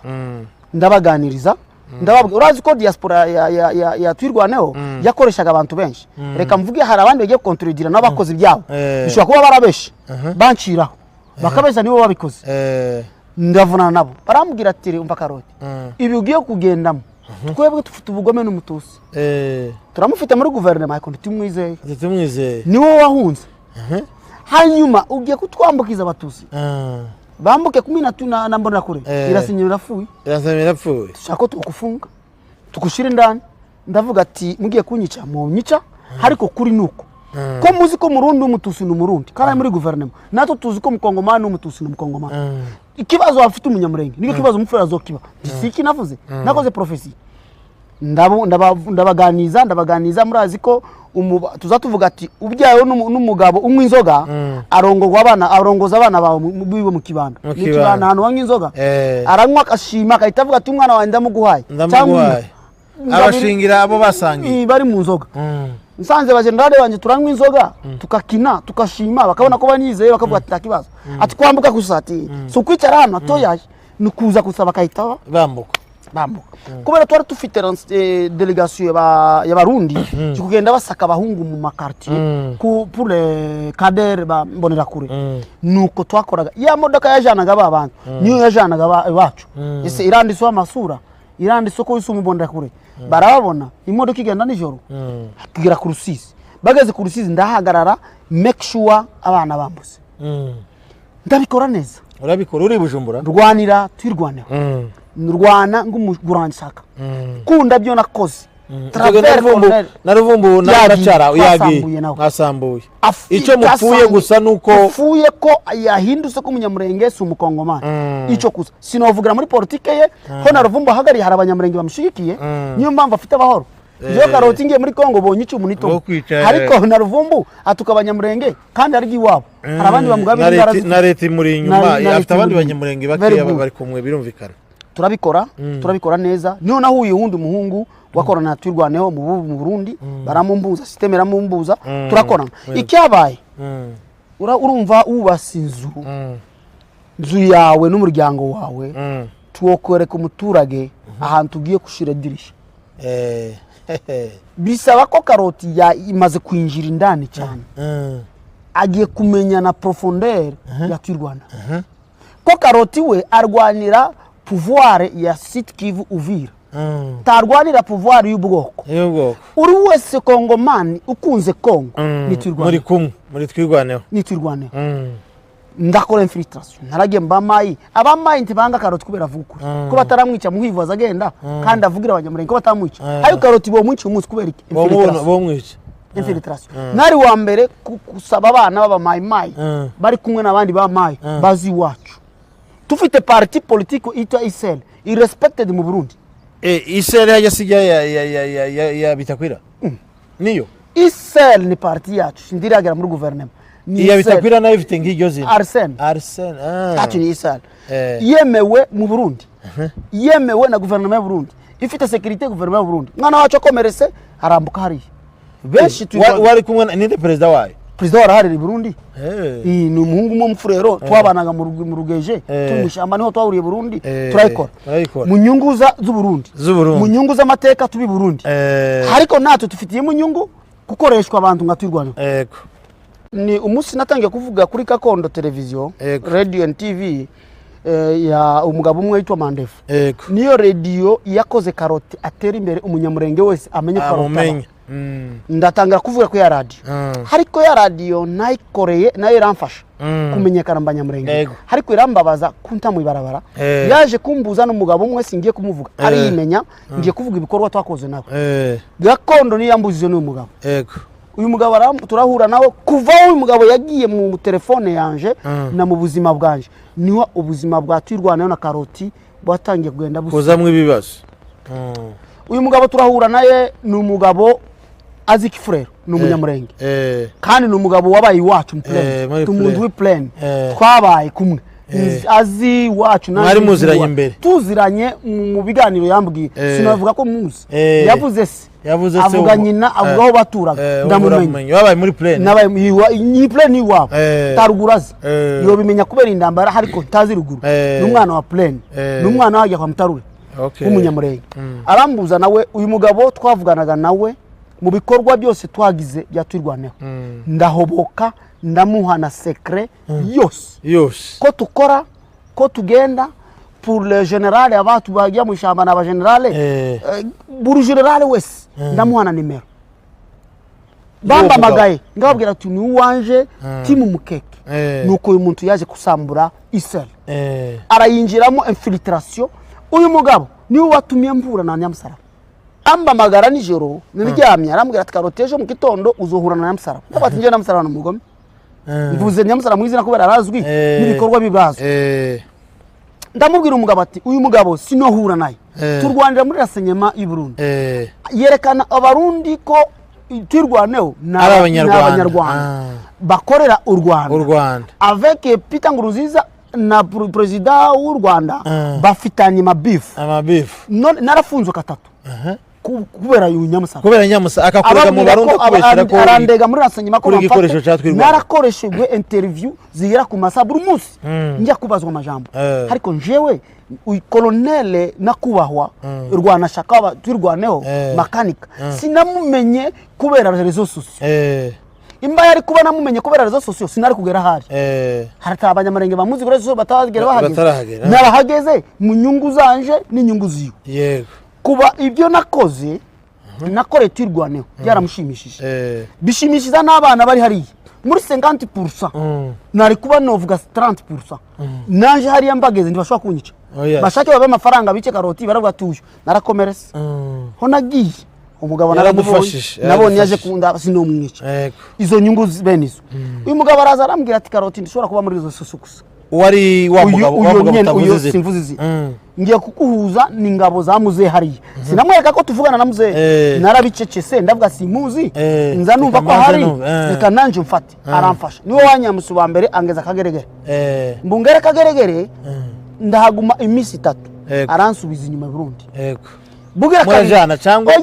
S2: ndabaganiriza ndababwira urazi ko diaspora ya Turwaneo yakoreshaga abantu benshi reka mvuge hari abandi bagiye kontrodira n'abakozi byabo bishobora kuba barabeshe banciraho bakabesha nibo babikoze ndavunana nabo barambwira ati umva Karoti ibi ugiye kugendamo twebwe tufite ubugome n'umutusi turamufite muri guverinoma ariko ntitumwizeye niwo wahunze hanyuma ugiye kutwambukiza abatusi bambuke kumina tuna nambona kure irasinyira rapfuye shako tukufunga tukushira ndani ndavuga ati mugiye kunyica mu nyica hariko kuri nuko ko muzi ko murundi umutusi n'umurundi kana muri guverinoma nato tuzi ko mukongomani n'umutusi n'umukongomani ikibazo afite umunyamurenge niyo kibazo umufura azokiba siki navuze nakoze profesi ndabaganiza murazi ko tuzatuvuga ati ubyayo n'umugabo umwe inzoga arongoza abana bawe bibo mu kibanda hano wanywa inzoga aranywa akashima akahita avuga ati umwana wanjye ndamuguhaye
S1: abashingira abo basangiye
S2: bari mu nzoga nsanze bajenerale banje turanywa inzoga tukakina tukashima bakabona ko banyizeye bakavuga ati takibazo ati kwambuka kusati so kwicara hano atoyaje nukuza kusaba kahita
S1: bambuka
S2: kubera twari tufite delegation y'abarundi kugenda basaka abahungu mu makartier pour les cadres mbonera kure nuko twakoraga ya modoka yajanaga abantu niyo yajanaga bacu ese irandiswa amasura irandiswa ko yisuma mbonera kure barababona imodoka igenda nijoro kigera ku Rusizi bageze ku Rusizi ndahagarara make sure abana bambuse ndabikora neza
S1: urabikora uri Bujumbura
S2: rwanira twirwaneho nurwana ngumuguranshaka kunda byo nakoze
S1: naruvumbu naracara uyagi asambuye ico mupfuye gusa nuko
S2: mupfuye ko yahindutse ko umunyamurenge su umukongomani ico kuza sinovugira muri politike ye ko naruvumbu hagari hari abanyamurenge bamushigikiye niyo mpamvu afite abahoro iyo Karoti ngiye muri Kongo bonyica umunito ariko naruvumbu atuka abanyamurenge kandi ari giwabo hari abandi bamugabira
S1: na leta muri inyuma afite abandi banyamurenge bakiye bari kumwe birumvikana
S2: turabikora neza niho nahuye wundi umuhungu wakorana Turwaneo mu Burundi baramumbuza systeme ramumbuza turakorana icyabaye urumva ubasa inzu inzu yawe n'umuryango wawe tuwokwereka umuturage ahantu ugiye gushira dirisha bisaba ko karoti imaze kwinjira indani cyane agiye kumenya na profondeur ya Twirwaneho ko karoti we arwanira pouvoir ya Sud Kivu Uvira tarwanira pouvoir y'ubwoko uri wese kongomani ukunze Kongo ni Twirwaneho
S1: muri Twirwaneho
S2: ni Twirwaneho ndakora infiltration naragiye mbamayi abamayi ntibanga karoti kubera vukuri ko bataramwica muhivaza agenda kandi avugira abanyamurenge ko batamwica ayo karoti bo mwica umunsi kubera iki infiltration nari wa mbere kusaba abana b'abamayi mayi bari kumwe nabandi bamayi bazi wacu tufite parti politique ita ISL irrespected mu Burundi
S1: ISL yasiga ya Bitakwira niyo
S2: ISL ni parti yacu sindiragera muri gouvernement
S1: iya Bitakwira nayo ifite ngiryo zina
S2: Arsene ati ni ISL yemewe mu Burundi yemewe na gouvernement y'u Burundi ifite sécurité gouvernement y'u Burundi mwana wacu akomerese arambuka hari benshi
S1: wari kumwe n'inde president wayo
S2: president warahari i Burundi ni umuhungu mu mfurero twabanaga mu rugeje tumushamba niho twahuriye Burundi turayikora mu nyungu z'u Burundi mu nyungu z'amateka tubi Burundi ariko natwe tufitiye mu nyungu gukoreshwa abantu nka Twirwaneho ni umunsi natangiye kuvuga kuri Kakondo televiziyo radio and TV ya umugabo umwe witwa Mandefu niyo radio yakoze karoti atera imbere umunyamurenge wese amenye karoti ndatangira kuvuga ko ya radio hariko ya radio nayikoreye nayo iramfasha kumenyekana mbanyamurenge hariko irambabaza kunta mu ibarabara yaje kumbuza n'umugabo umwe singiye kumuvuga ari imenya ngiye kuvuga ibikorwa twakoze nawe Gakondo ni yambuzije n'umugabo uyu mugabo turahura nawe kuva uyu mugabo yagiye mu telefone yanje na mu buzima bwanje niho ubuzima bwa Twirwaneho na karoti bwatangiye kugenda
S1: buzamwe ibibazo
S2: uyu mugabo turahura naye ni umugabo azi kifurero ni umunyamurenge kandi ni umugabo wabaye iwacu mu plan tumuntu w'iplan twabaye kumwe azi wacu
S1: nari muziranye imbere
S2: tuziranye mu biganiro yambwiye sinavuga ko muzi yavuze se avuga nyina avugaho baturaga
S1: ndamumenye babaye muri plan
S2: nabaye ni plan iwabo tarugurazi yo bimenya kubera indambara hariko tazi ruguru n'umwana wa plan n'umwana wajya kwa Mutarure w'umunyamurenge arambuza nawe uyu mugabo twavuganaga nawe mu bikorwa byose twagize bya Twirwaneho ndahoboka ndamuhana secret yose ko tukora ko tugenda pour le général abantu bagiye mu shamba na ba général buru général wese ndamuhana nimero bamba magaye ngabwira ati ni uwanje timu mukeke nuko uyu muntu yaje kusambura ISL arayinjiramo infiltration uyu mugabo ni watumye mvura na Nyamusaraba amba magara nijoro niryamye arambwira ati karoteje mu gitondo uzohura na Nyamusaraba ndabati nje Nyamusaraba no mugome mvuze Nyamusaraba mwizina kubera arazwi nibikorwa bibazo ndamubwira umugabo ati uyu mugabo sinohura naye turwanira muri rasenyema y'u Burundi yerekana abarundi ko Twirwaneho n'abanyarwanda bakorera u Rwanda avec Peter Nguruziza na president w'u Rwanda bafitanye amabifu narafunzwe katatu kubera Nyamusaraba
S1: akakurega mu barundi kubeshera ko
S2: arandega muri rasenyema ko
S1: igikoresho cya Twirwaneho
S2: narakoreshejwe interview zigera ku masa buri munsi njya kubazwa amajambo ariko njewe colonel nakubahwa Rwanashaka Twirwaneho makanika sinamumenye kubera rezo sociaux imba yari kuba namumenye kubera rezo sociaux sinari kugera hari harata abanyamurenge bamuzi kuri rezo batagera bahageze narahageze mu nyungu zanje n'inyungu ziyo
S1: yego
S2: kuba ibyo nakoze nakore Twirwaneho byaramushimishije bishimishiza n'abana bari hariya muri 50% nari kuba novuga 30% nanje hariya mbageze ndibashobora kunyica bashake babe amafaranga bice karoti baravuga tuyo narakomerese ho nagiye umugabo nabonye yaje kunda sinomwica izo nyungu benizo uyu mugabo araza arambwira ati karoti ndishobora kuba muri izo susukusa
S1: wari wa mugabo
S2: uyo simvuzizi ngiye kukuhuza n'ingabo za muze hariya sinamwereka ko tuvugana na muze narabicecese ndavuga simuzi nza numva ko hari reka nanje mfate aramfasha niwe wanyamusuba mbere angeza kageregere mbungere kageregere ndahaguma imisi 3 aransubiza inyuma Burundi
S1: bugira murajana cyangwa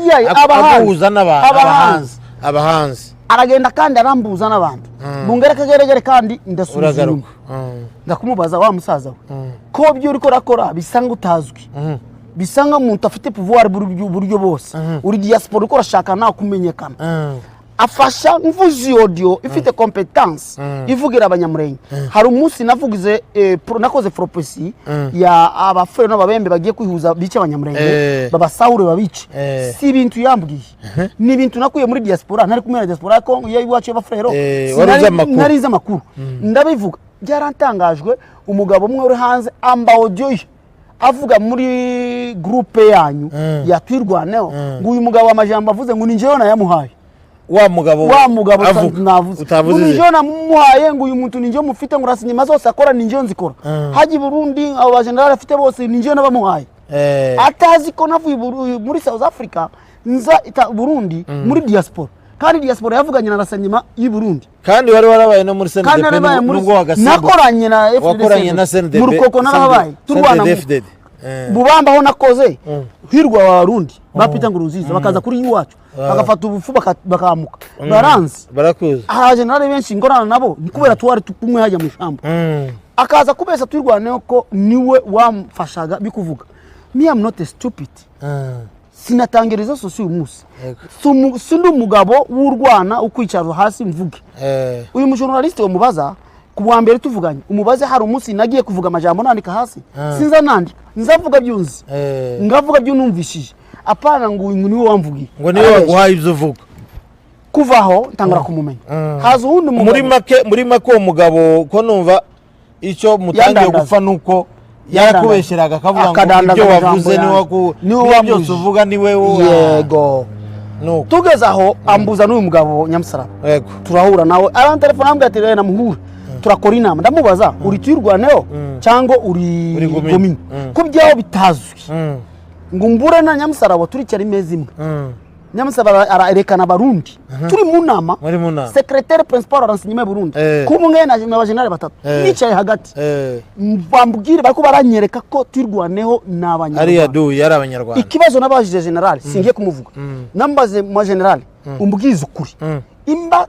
S1: abahuza n'abantu abahanzi
S2: aragenda kandi arambuza n'abantu mungere kageregere kandi ndasuzuma ndakumubaza wa musaza we ko byo uriko rakora bisanga utazwi bisanga umuntu afite pouvoir buryo bose uri diaspora uko rashaka na kumenyekana afasha mvuzi audio ifite competence ivugira abanyamurenge hari umunsi navugize nakoze prophecy ya abafere n'ababembe bagiye kwihuza bice abanyamurenge babasahure babice si ibintu yambwiye ni ibintu nakuye muri diaspora ntari kumera diaspora ko yayiwacu y'abafrero narize amakuru ndabivuga byarantangajwe umugabo umwe uri hanze amba audio avuga muri groupe yanyu yatwirwaneho ngo uyu mugabo amajambo avuze ngo ni njewe na yamuhaye
S1: wa mugabo
S2: navuze utavuze na muhaye ngo uyu muntu ninje mufite ngo rasinyima zose akora ninje nzikora haji Burundi abo ba general afite bose ninje nabamuhaye atazi ko navuye muri South Africa nza Burundi muri diaspora kandi diaspora yavuganye na rasinyima y'u Burundi
S1: kandi wari warabaye no muri CNDP nubwo wagasimba
S2: nakoranye na
S1: CNDP
S2: muri koko narabaye turwana bubamba ho nakoze hirwa wa Burundi bapita ngo ruziza bakaza kuri iwacu bagafata ubufu bakamuka baranzi
S1: barakuze
S2: aha general benshi ngorana nabo kubera twari tukumwe hajya mu shamba akaza kubesa twirwaneho ko niwe wamfashaga bikuvuga me am not stupid sinatangiriza sosi umusi sindu umugabo w'urwana ukwicara hasi mvuge uyu mujournaliste wo mubaza kubwa mbere tuvuganye umubaze hari umunsi nagiye kuvuga amajambo nandika hasi sinza nandika nzavuga byunzi ngavuga byo numvishije apana ngo uyu niwe wamvugiye
S1: ngo niwe waguhaye ibyo uvuga
S2: kuvaho ntangura kumumenya haza undi
S1: muri make uwo mugabo ko numva icyo mutangiye gupfa nuko yarakubesheraga akavuga ngo ibyo wavuze niwe byose uvuga niwe
S2: yego tugeze aho ambuza n'uyu mugabo Nyamusaraba turahura nawe arantelefona ambwira ati rena muhure turakora inama ndamubaza uri twirwaneho cyangwa uri gomini ko byaho bitazwi ngo mbure na Nyamusaraba turikira imezi imwe Nyamusaraba arerekana abarundi turi mu nama secrétaire principal renseignement Burundi kumwe na general batatu nicaye hagati bambwire bariko baranyereka ko twirwaneho n'abanyarwanda
S1: ari yadu yari abanyarwanda
S2: ikibazo nabajije general singiye kumuvuga nambaze mu general umbwiza ukuri imba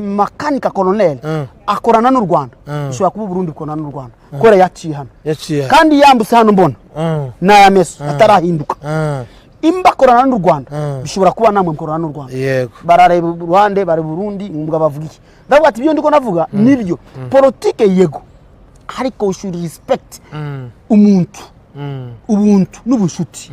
S2: makanika colonel akorana n'u Rwanda ushobora kuba Burundi akorana n'u Rwanda kora yaciye hano kandi yambuse hano mbona na yameso atarahinduka imba korana n'u Rwanda bishobora kuba namwe korana n'u Rwanda
S1: yego
S2: barareba Rwanda bare Burundi umugabo bavuga iki ndavuga ati byo ndiko navuga nibyo politique yego ariko we should respect umuntu ubuntu n'ubushuti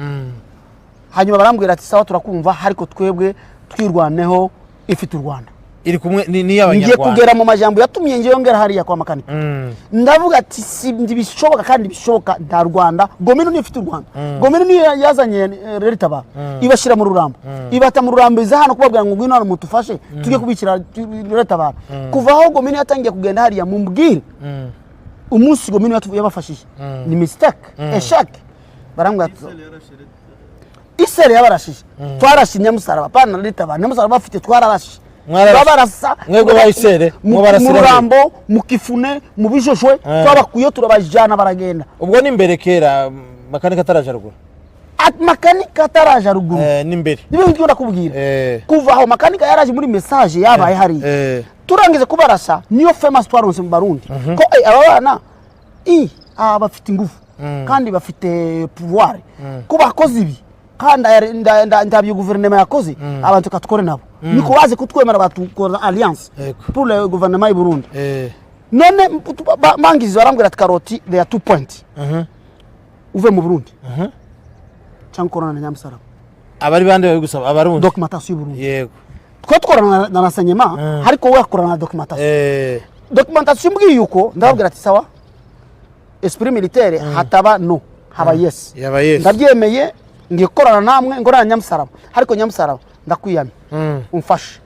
S2: hanyuma barambwira ati sawa turakumva ariko twebwe twirwaneho ifite u Rwanda
S1: iri kumwe ni y'abanyarwanda
S2: ngiye kugera mu majambo yatumye ngiye yongera hariya kwa makanika ndavuga ati si bishoboka kandi bishoboka nta Rwanda gomino ni ifite u Rwanda gomino ni yazanye Reritaba ibashira mu rurambo ibata mu rurambo iza hano kubabwira ngo ngwino hano mutufashe tujye kubikira Reritaba kuva aho gomino yatangiye kugenda hariya mu mbwire umunsi gomino yabafashije ni mistake eshake barambwira isere yabarashije twarashye Nyamusaraba pana Reritaba Nyamusaraba bafite twararashije babarasa
S1: mwego bayisere
S2: mubarasira mu rurambo mu kifune mu bijoshwe twabakuye turabajana baragenda
S1: ubwo ni mbere kera makanika ataraje ruguru
S2: makanika ataraje ruguru
S1: ni mbere
S2: nibe ngyo ndakubwira kuva aho makanika yaraje muri message yabaye hari turangize kubarasa niyo famous twaronse mu Barundi ko abana bafite ingufu kandi bafite pouvoir ko bakoze ibi kandi ndabyo gouvernement yakoze abantu katukore nabo niko waze kutwemera batukora alliance pour le gouvernement y'u Burundi none mangizi barambwira ati karoti there are 2 points uve mu Burundi cyangwa korana na Nyamusaraba
S1: abari bande bari gusaba abarundi
S2: documentation y'u Burundi
S1: yego
S2: twa tkorana na renseignement ariko we akorana na documentation documentation mbwiye yuko ndababwira ati sawa esprit militaire hataba no haba yes ndabyemeye ngiye korana namwe ngorana na Nyamusaraba ariko Nyamusaraba ndakwiyamye umfashe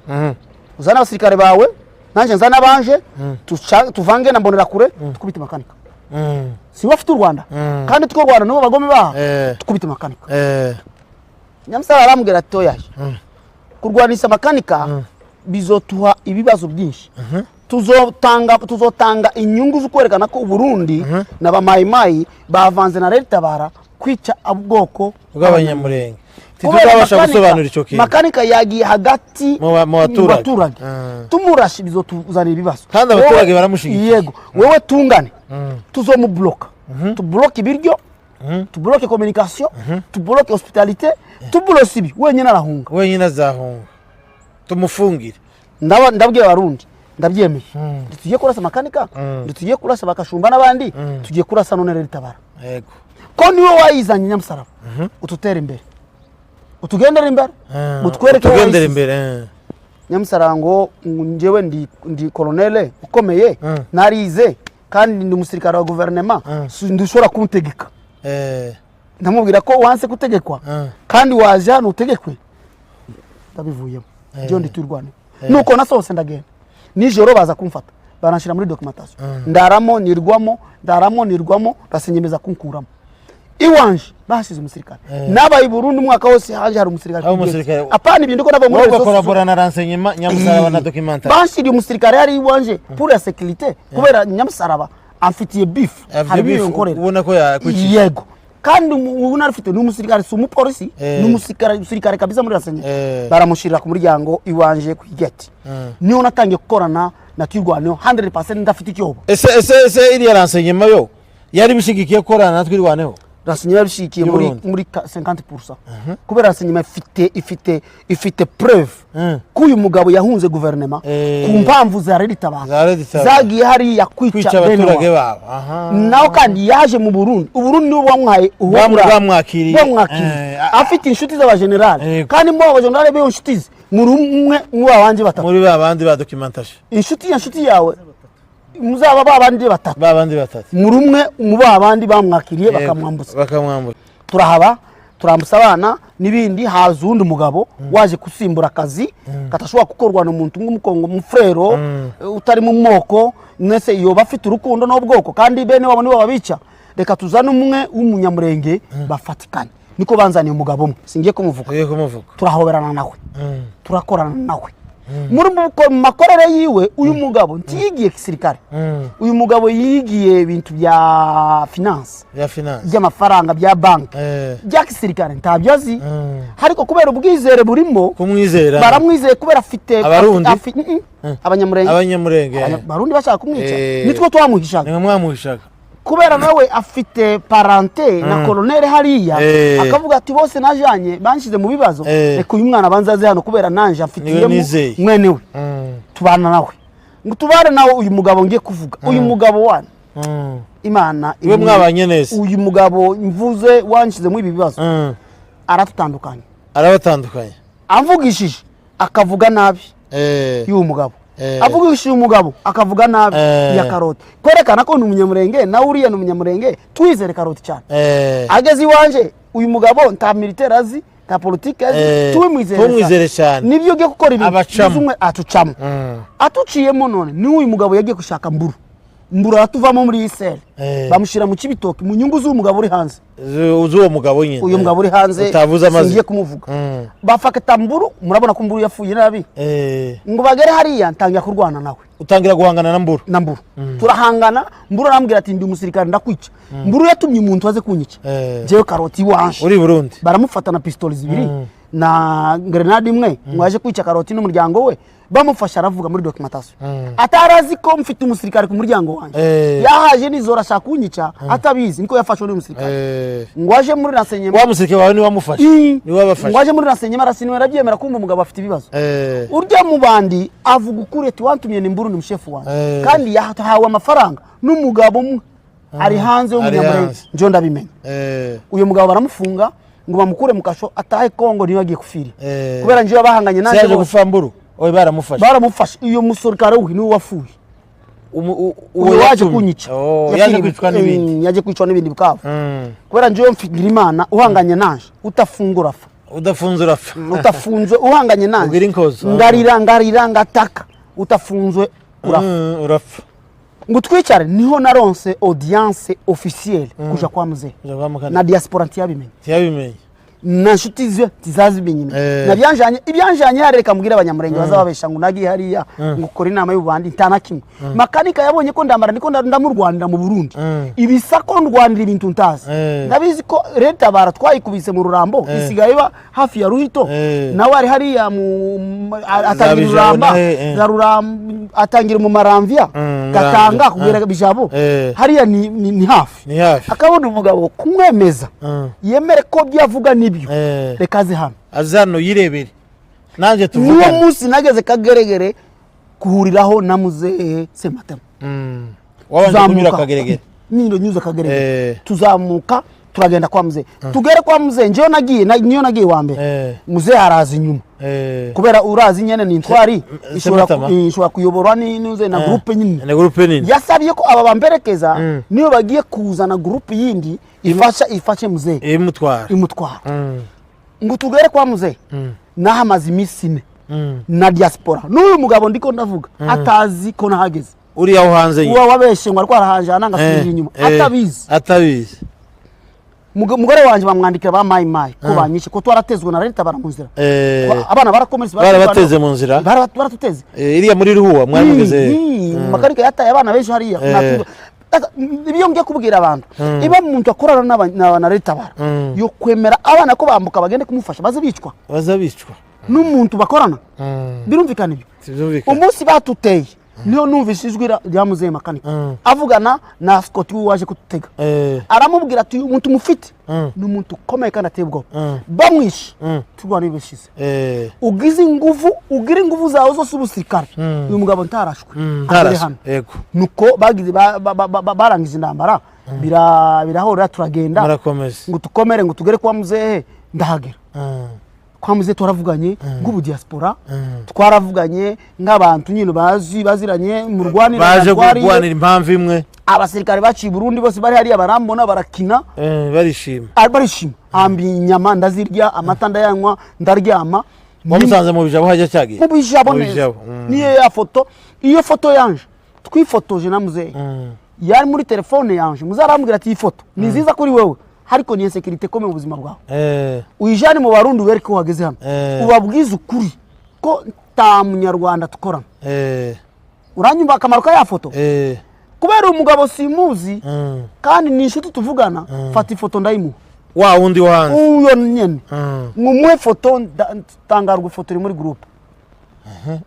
S2: uzana abasirikare bawe nanje nzana abanje tuvange na mbonera kure tukubita makanika si wafite u Rwanda kandi two Rwanda no bagome baha tukubita makanika Nyamusaraba arambwira ati oya kurwanisa makanika bizotuha ibibazo byinshi tuzotanga inyungu z'ukwerekana ko Burundi na bamayimayi bavanze na Reritaba kwica ubwoko
S1: bw'abanyamurenge tuzabasha gusobanura ico kintu
S2: makanika yagiye hagati
S1: mu baturage
S2: tumurashe bizo tuzana ibibazo
S1: kandi abaturage baramushigikiye
S2: yego wewe tungane tuzomubloka tubloke ibiryo tubloke communication tubloke hospitalité tubloke ibi wenyine arahunga
S1: wenyine azahunga tumufungire
S2: ndabwiye abarundi ndabyemeye tugiye kurasa makanika tugiye kurasa bakashumba n'abandi tugiye kurasa none rero itabara
S1: yego
S2: ko niwe wayizanye Nyamusaraba ututera imbere utugendera imbere
S1: utugende imbere
S2: Nyamusaraba ngo njyewe ndi colonel ukomeye narize kandi ndi umusirikare wa guverinoma ndushobora kuntegeka ndamubwira ko wanse kutegekwa kandi waje hano utegekwe ndabivuyemo byo ndi turwane nuko nasohose ndagenda nijoro baza kumfata baranshira muri documentation ndaramo nirwamo basenyemeza kunkuramo iwanje bashize umusirikare nabaye Burundi umwaka wose haje hari umusirikare apana ibindi ko nabo muri
S1: collaborer na renseignement Nyamusaraba na documentation
S2: bashiri umusirikare ari iwanje pour la sécurité kubera Nyamusaraba amfitiye beef
S1: hari ubona ko yakwici
S2: yego kandi ubona afite n'umusirikare sumupolisi n'umusirikare kabisa muri renseignement baramushirira ku muryango iwanje ku igeti niyo natangiye gukorana na twirwaneho 100% ndafite icyobo
S1: ese iri renseignement yo yari bishigikiye korana na twirwaneho
S2: renseignement bishigikiye muri 50% kubera renseignement ifite preuve ko uyu mugabo yahunze guverinoma ku mpamvu za Reditabara zagiye hari yakwica
S1: abaturage babo
S2: naho kandi yaje mu Burundi nibo bamwaye
S1: bamwakiriye
S2: afite inshuti z'abagenerale kandi mu abagenerale be inshuti muri umwe mu babandi batatu
S1: muri babandi ba documentation
S2: inshuti yawe muzaba babandi batatu muri umwe mu babandi bamwakiriye bakamwambuza turambusa abana nibindi haza undi mugabo waje kusimbura akazi katashobora gukorwa n'umuntu nk'umukongo mufrero utari mu moko mwese iyo bafite urukundo n'ubwoko kandi bene wabo nibo babica reka tuzane umwe w'umunyamurenge bafatikanye niko banzaniye umugabo umwe singiye kumuvuga turahoberana nawe turakorana nawe muri makorere yiwe uyu mugabo ntiyigiye kisirikare uyu mugabo yigiye ibintu bya finance by'amafaranga bya banki bya kisirikare ntabyo azi ariko kubera ubwizere burimo
S1: kumwizera
S2: baramwizeye kubera afite
S1: abanyamurenge
S2: barundi bashaka kumwica nitwo twamuhishaga kubera nawe afite parente na colonel hariya akavuga ati bose najanye banshize mu bibazo reka uyu mwana banzaze hano kubera nanje afitiyemo mwene we tubana nawe ngo tubare nawe uyu mugabo ngiye kuvuga uyu mugabo wana Imana
S1: iwe mwabanye neza
S2: uyu mugabo mvuze wanshize mu ibi bibazo
S1: arabatandukanye
S2: amvugishije akavuga nabi y'uwo mugabo avugishije umugabo akavuga nabi ya Karoti kwerekana ko n'umunyamurenge na uriya n'umunyamurenge twizere Karoti cyane ageze iwanje uyu mugabo nta militaire azi nta politique azi
S1: tumwizere cyane
S2: nibyo ugiye gukora ibintu umwe atucamo atuciyemo none ni uyu mugabo yagiye gushaka mburu atuvamo muri Israel bamushira mu kibitoki mu nyungu z'umugabo uri hanze
S1: uwo mugabo nyine
S2: uyu mugabo uri hanze
S1: utavuze amazi
S2: ngiye kumuvuga bafakata mburu murabona ko mburu yafuye nabi ngo bagere hariya ntangira kurwana nawe
S1: utangira guhangana na mburu
S2: turahangana mburu arambwira ati ndi umusirikare ndakwica mburu yatumye umuntu waze kunyica jewe Karoti wanje
S1: uri Burundi
S2: baramufata na pistoli zibiri na grenade imwe mwaje kwica Karoti n'umuryango we bamufasha aravuga muri documentation atarazi ko mfite umusirikare ku muryango wanje yahaje nizora ashaka kunyica atabizi niko yafashwe n'umusirikare ngwaje muri renseignement
S1: wa musirikare wawe ni wamufasha ni wabafasha
S2: ngwaje muri renseignement arasinwe rabyemera kumva umugabo afite ibibazo urya mu bandi avuga ukuri ati wantumye ni mburu ni mushefu wanje kandi yahawe amafaranga n'umugabo umwe ari hanze w'umunyamurenge njo ndabimenya uyu mugabo baramufunga ngo bamukure mu kasho atahe Kongo niyo agiye kufira kubera nje bahanganye nanje
S1: yaje gufamburu oye
S2: baramufasha iyo musorikare we ni wafuye uwo yaje kunyica yaje kwicwa n'ibindi bikavu kubera nje mfigira Imana uhanganye nanje utafungura fa utafunzwe uhanganye nanje ngarira ngataka utafunzwe
S1: urapfa
S2: ngo twicare niho naronse audience officielle kuja kwa muzee na diaspora ntiyabimenye na nshuti ze tizazibinyime nabyanjanye ibyanjanye yareka mbwira abanyamurenge bazababesha ngo nagiye hariya ngo ukora inama y'ubandi ntanakimwe makanika yabonye ko ndambara niko ndamurwanira mu Burundi ibisako ndwanira ibintu ntazi nabizi ko leta baratwayikubise mu Rurambo isigaye hafi ya Ruhito nawe ari hariya atangira atangira mu Maramvya gatanga kubera bijabo hariya ni hafi akabona umugabo kumwemeza yemere ko byavuga nibyo reka zihano
S1: azano yirebere nanje tuvuga
S2: niwo munsi nageze kageregere kuhuriraho na muzehe Sematama
S1: wabanje kunyura kageregere
S2: nindo nyuza kageregere tuzamuka turagenda kwa muzehe tugere kwa muzehe nje niyo nagiye wa mbere muzehe arazi inyuma kubera urazi nyene ni intwari ishobora kuyoborwa n'intuze na groupe nyine yasabye ko aba bamberekeza niyo bagiye kuzana groupe yindi ifashe muzehe imutwara ngo tugere kwa muzehe nahamaze iminsi 4 na diaspora n'uyu mugabo ndiko ndavuga atazi ko nahageze
S1: uri yaho hanze
S2: uwa wabeshe ngo arwarahanje anangasubira inyuma atabizi mugore wanje bamwandikira ba mayi ko banyishe ko twaratezwe na leta baramunzira abana barakomeretse
S1: barabateze mu nzira
S2: baratuteze
S1: iriya muri ruhuwa mwamugeze
S2: makarika yataye abana benshi hariya ibyo ngiye kubwira abantu iba umuntu akorana na leta bara yo kwemera abana ko bambuka bagende kumufasha bazabicwa n'umuntu bakorana birumvikana ibyo umunsi batuteye niyo numvise ijwi rya muzehe makanika avugana na Scott waje kututega aramubwira ati umuntu mufite n'umuntu ukomeye kandi ateye ubwoba bamwishe turwana ibeshize ugize ingufu zawe zose ubusirikare uyu mugabo ntarashwe
S1: yego
S2: nuko bagize barangije intambara birahora turagenda ngo tukomere ngo tugere kwa muzehe ndahagera kwa muzehe twaravuganye ng'ubu diaspora twaravuganye nk'abantu nyine baziranye mu rwanira
S1: baje kurwanira impamvu imwe
S2: abasirikare baciye Burundi bose bari hariya barambona barakina
S1: barishima
S2: ambi inyama ndazirya amata ndayanywa ndaryama
S1: wamusanze mu bijabo hajya cyagiye
S2: mu bijabo niyo ya foto iyo foto yanje twifotoje na muzehe yari muri telefone yanje muzaramubwira ati iyi foto ni nziza kuri wewe hariko ni security kome mu buzima bwawe uyijane mu Barundi wereke ko wageze hano ubabwiza ukuri ko ta munyarwanda tukorana uranyumva akamaro ka ya foto kubera umugabo simuzi kandi ni inshuti tuvugana fata ifoto ndayimu
S1: wa wundi wanze
S2: uyo nyene ngumwe foto tangarwa foto iri muri groupe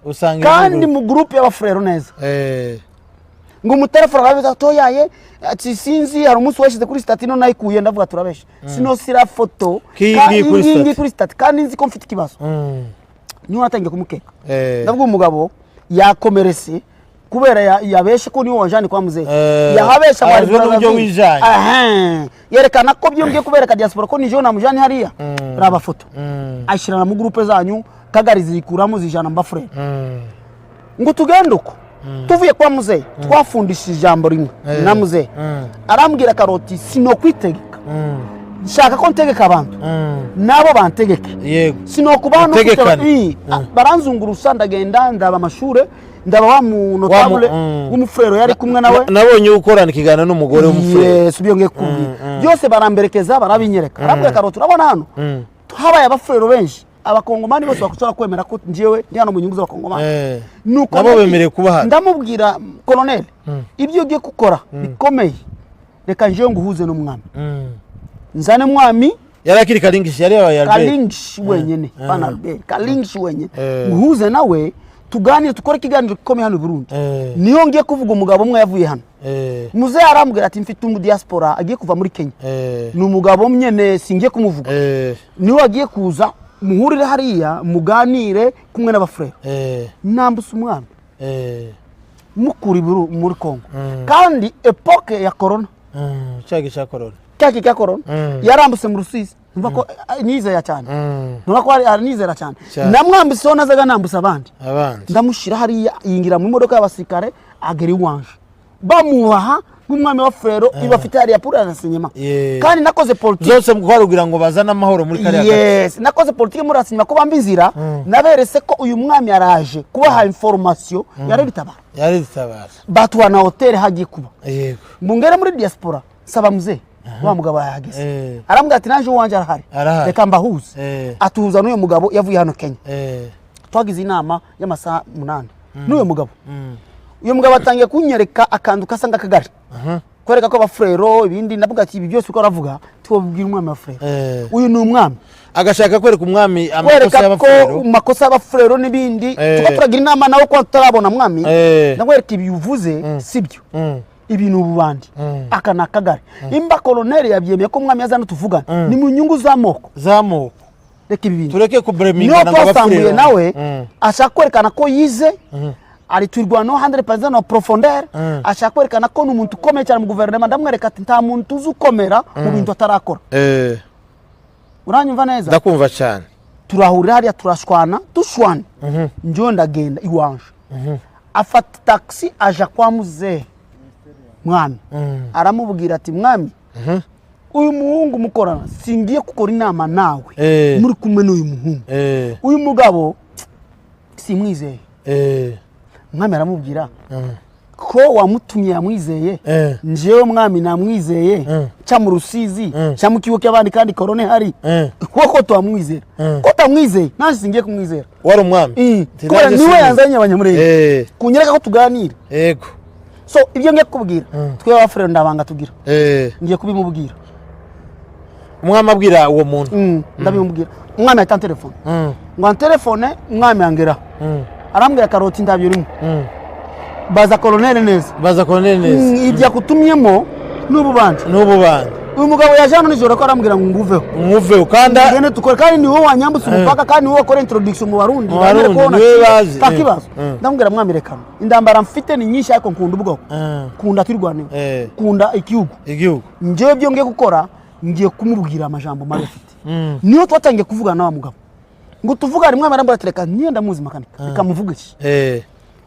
S1: usanga
S2: kandi mu groupe y'abafrero neza ngo umutelefone arabiza toyaye ati sinzi hari umunsi washize kuri stati no nayikuye ndavuga turabesha sino sira foto kandi kuri stati kandi nzi ko mfite kibazo niho natangiye kumukeka ndavuga umugabo yakomerese kubera yabeshe ko niwo wajani kwa muzehe yahabesha
S1: bari n'ubyo wijanye
S2: yerekana ko byongeye kubera ka diaspora ko nijo namujani hariya raba foto ashirana mu groupe zanyu kagarizi ikuramo zijana mbafure ngo tugende uko tuvuye kwa muzehe twafundishije ijambo rimwe na muzehe arambwira karoti sino kwitegeka nshaka ko ntegeka abantu nabo bantegeke
S1: yego
S2: sino kubana baranzungurusa ndagenda ndaba amashure ndaba wa mu notable w'umufrero yari kumwe nawe
S1: nabonye ukorana ikiganiro n'umugore w'umufrero
S2: yes ubiyongeye kubwira byose baramberekeza barabinyereka arambwira karoti urabona hano habaye abafrero benshi abakongomani bose bakushora kwemera ko njewe ndi hano mu nyungu z'abakongomani
S1: nuko nabo bemereye kuba hano
S2: ndamubwira colonel ibyo ugiye gukora bikomeye reka njewe nguhuze n'umwami nzane mwami
S1: yarakiri Kalingishi yari yabaye
S2: Kalingishi wenyene bana Albert Kalingishi wenyene nguhuze nawe tuganire tukore kiganiro gikomeye hano Burundi niyo ngiye kuvuga umugabo umwe yavuye hano muzehe arambwira ati mfite umu diaspora agiye kuva muri Kenya ni umugabo nyene singiye kumuvuga niwe agiye kuza muhurire hariya muganire kumwe n'abafrere nambusa umwami mukuri muri Kongo kandi epoke ya corona
S1: cyagi cya corona
S2: yarambuse mu Rusizi numva ko nizera cyane numva ko ari nizera cyane namwambise ho nazaga nambusa abandi ndamushira hariya yingira mu modoka y'abasirikare ageri wanje bamubaha nk'umwami wa frero ibafite hariya pura na sinyema kandi nakoze politique
S1: zose mukwarugira ngo bazana amahoro muri kariya
S2: yes nakoze politique muri asinyema ko bambizira naberese ko uyu mwami araje kubaha information yari bitabara batwa na hotel hagiye kuba
S1: yego
S2: mbungere muri diaspora saba muzehe wa mugabo yahageze arambwira ati naje uwanje arahari reka mbahuze atuhuza n'uyo mugabo yavuye hano Kenya twagize inama y'amasaha 8 n'uyo mugabo uyo mugabo atangiye kunyereka akandu kasanga kagari kwereka ko abafrero ibindi ndavuga ati ibi byose uko aravuga tubabwira umwami wa frero uyu ni umwami
S1: agashaka kwereka umwami amakosa y'abafrero
S2: ko makosa y'abafrero n'ibindi tukaturagira inama nawo ko tutarabona mwami ndamwereka ibi uvuze sibyo ibintu ububandi akana kagari imba colonel yabyemeye ko umwami yazana tuvuga ni mu nyungu zamoko reka ibi bintu
S1: tureke kubreminga
S2: n'abafrero nawe ashaka kwerekana ko yize ari turwano 100% na profondeur ashaka kwerekana ko n'umuntu ukomeye cyane mu guverinoma ndamwereka ati nta muntu uzukomera mu bintu atarakora uranyumva neza
S1: ndakumva cyane
S2: turahurira hariya turashwana njyo ndagenda iwanje afata taxi aja kwa muzehe mwami aramubwira ati mwami uyu muhungu mukorana singiye gukora inama nawe muri kumwe n'uyu muhungu uyu mugabo simwizeye mwami aramubwira ko wamutumye yamwizeye njewe mwami namwizeye cha mu Rusizi cha mu kibuke abandi kandi korone hari ko twamwizera ko tamwizeye nanje singiye kumwizera
S1: wari umwami
S2: ko niwe yanzanye abanyamurenge kunyereka ko tuganira
S1: yego
S2: so ibyo ngiye kubwira twe abafrero ndabanga tugira ngiye kubimubwira
S1: umwami abwira uwo muntu
S2: ndabimubwira umwami ata telefone ngo telefone umwami angera arambwira karoti ndabyo rimwe baza colonel neza ibya kutumyemo n'ububandi uyu mugabo yaje hano nijoro ko arambwira ngo nguveho
S1: kanda
S2: ngene tukore kandi ni wowe wanyambutse umupaka kandi ni wowe ukora introduction mu Barundi takibazo ndambwira mwami rekana indambara mfite ni nyinshi ariko nkunda ubwoko kunda twirwanira kunda igihugu njewe byo ngiye gukora ngiye kumubwira amajambo mabi afite niyo twatangiye kuvugana na wa mugabo ngo tuvugane mwami arambwira ati reka niye ndamuzi makanika reka muvugishe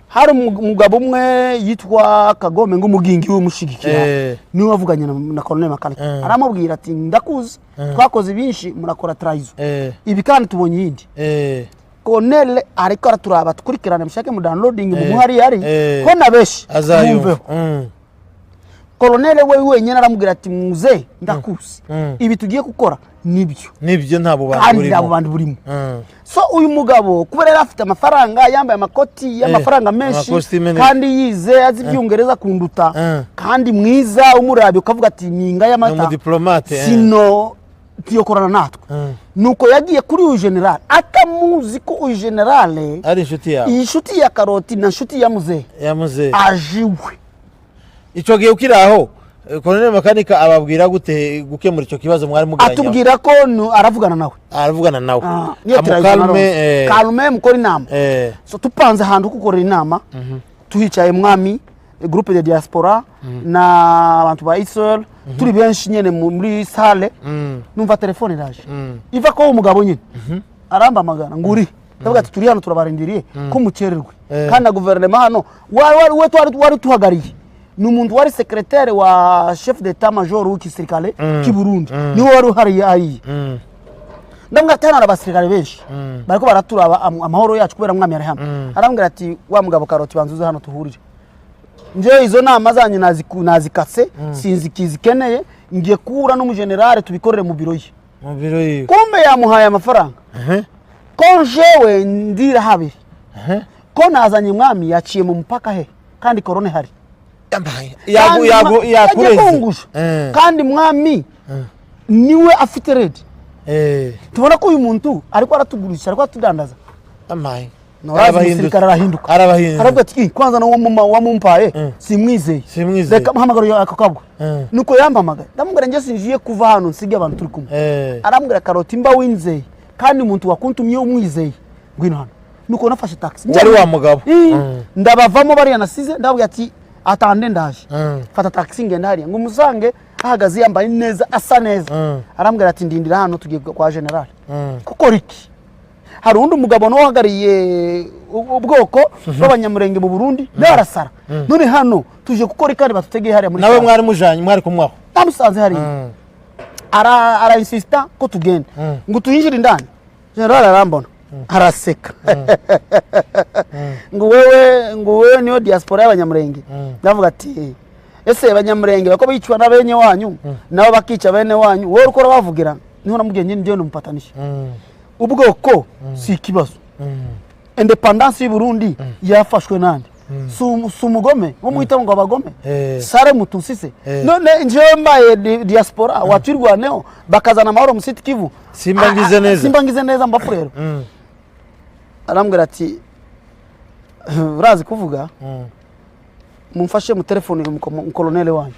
S2: hari umugabo umwe yitwa Kagome ngo umugingi w'umushigikira niwe wavuganye na Colonel Makanika aramubwira ati ndakuzi twakoze binshi murakora traizo ibi kandi tubonye yindi Colonel ariko araturaba tukurikirana mushake mu downloading mu muhari yari ko nabeshi
S1: azayumva
S2: Colonel we wenyine aramubwira ati muze ndakuzi ibi tugiye gukora nibyo ntabo bantu burimo so uyu mugabo kubera afite amafaranga yambaye amakoti y'amafaranga menshi kandi yize azi ibyungereza kunduta kandi mwiza umurabi ukavuga ati ninga y'amata sino tiyokorana natwe nuko yagiye kuri uyu general akamuzi ko uyu general
S1: ari
S2: inshuti ya karoti na inshuti ya muze ajiwe
S1: icyo gihe ukiraho Colonel Makanika ababwira gute gukemura icyo kibazo mwari muganya
S2: atubwira ko aravugana nawe kalme mukora inama so tupanze handu gukora inama tuhicaye mwami groupe de diaspora na abantu ba Israel turi benshi nyene muri salle numva telefone iraje iva ko umugabo nyine aramba magana nguri ndavuga ati turi hano turabarindiriye ko mukererwe kandi na guverinoma hano wari tuhagariye n'umuntu wari secrétaire wa chef d'état major w'ikisirikale ki Burundi niwe wari uhari ayi ndamwe tana abasirikare benshi bariko baraturaba amahoro yacu kubera mwami ari hano arambwira ati wa mugabo karoti banzuze hano tuhurire nje izo nama zanyu nazikatse sinzi kizikeneye ngiye kura no mu general tubikorere mu biro ye kumbe yamuhaye amafaranga ko jewe ndira habiri ko nazanye mwami yaciye mu mpaka he kandi korone hari yakureze kandi mwami niwe afite ready tubona ko uyu muntu ariko aratugurisha ariko atudandaza arahinduka aravuga ati kwanza na wamumpaye simwizeye reka muhamagaro ako kabwo nuko yampamagaye ndamubwira nje sinjiye kuva hano nsige abantu turi kumwe arambwira karoti mba winzeye kandi umuntu wakuntumye umwizeye ngwino hano nuko nafashe taxi
S1: wari wa mugabo
S2: ndabavamo bari yanasize ndabwira ati atande ndaje fata taxi ngenda hariya ngo musange ahagaze yambaye neza asa neza arambwira ati ndindira hano tugiye kwa general kuko riki hari undi mugabo no hagariye ubwoko b'abanyamurenge mu Burundi narasara none hano tuje gukora ikandi batutegeye hariya muri
S1: nawe mwari mujanye mwari kumwaho
S2: namusanze hariya ara insista ko tugenda ngo tuyinjire indani general arambona araseka ngo wewe niyo diaspora y'abanyamurenge ndavuga ati ese abanyamurenge bako bicwa na benye wanyu nabo bakica bene wanyu wowe uko bavugira niho namubwiye nyine ndio numupatanisha ubwoko si ikibazo independence y'u Burundi yafashwe nande sumugome wo muhita ngo abagome sare mutusise none njewe mbaye diaspora watirwaneho bakazana amahoro mu Sud Kivu simbangize neza mbafurero arambwira ati urazi kuvuga mumfashe mu telefone mu colonel wanyu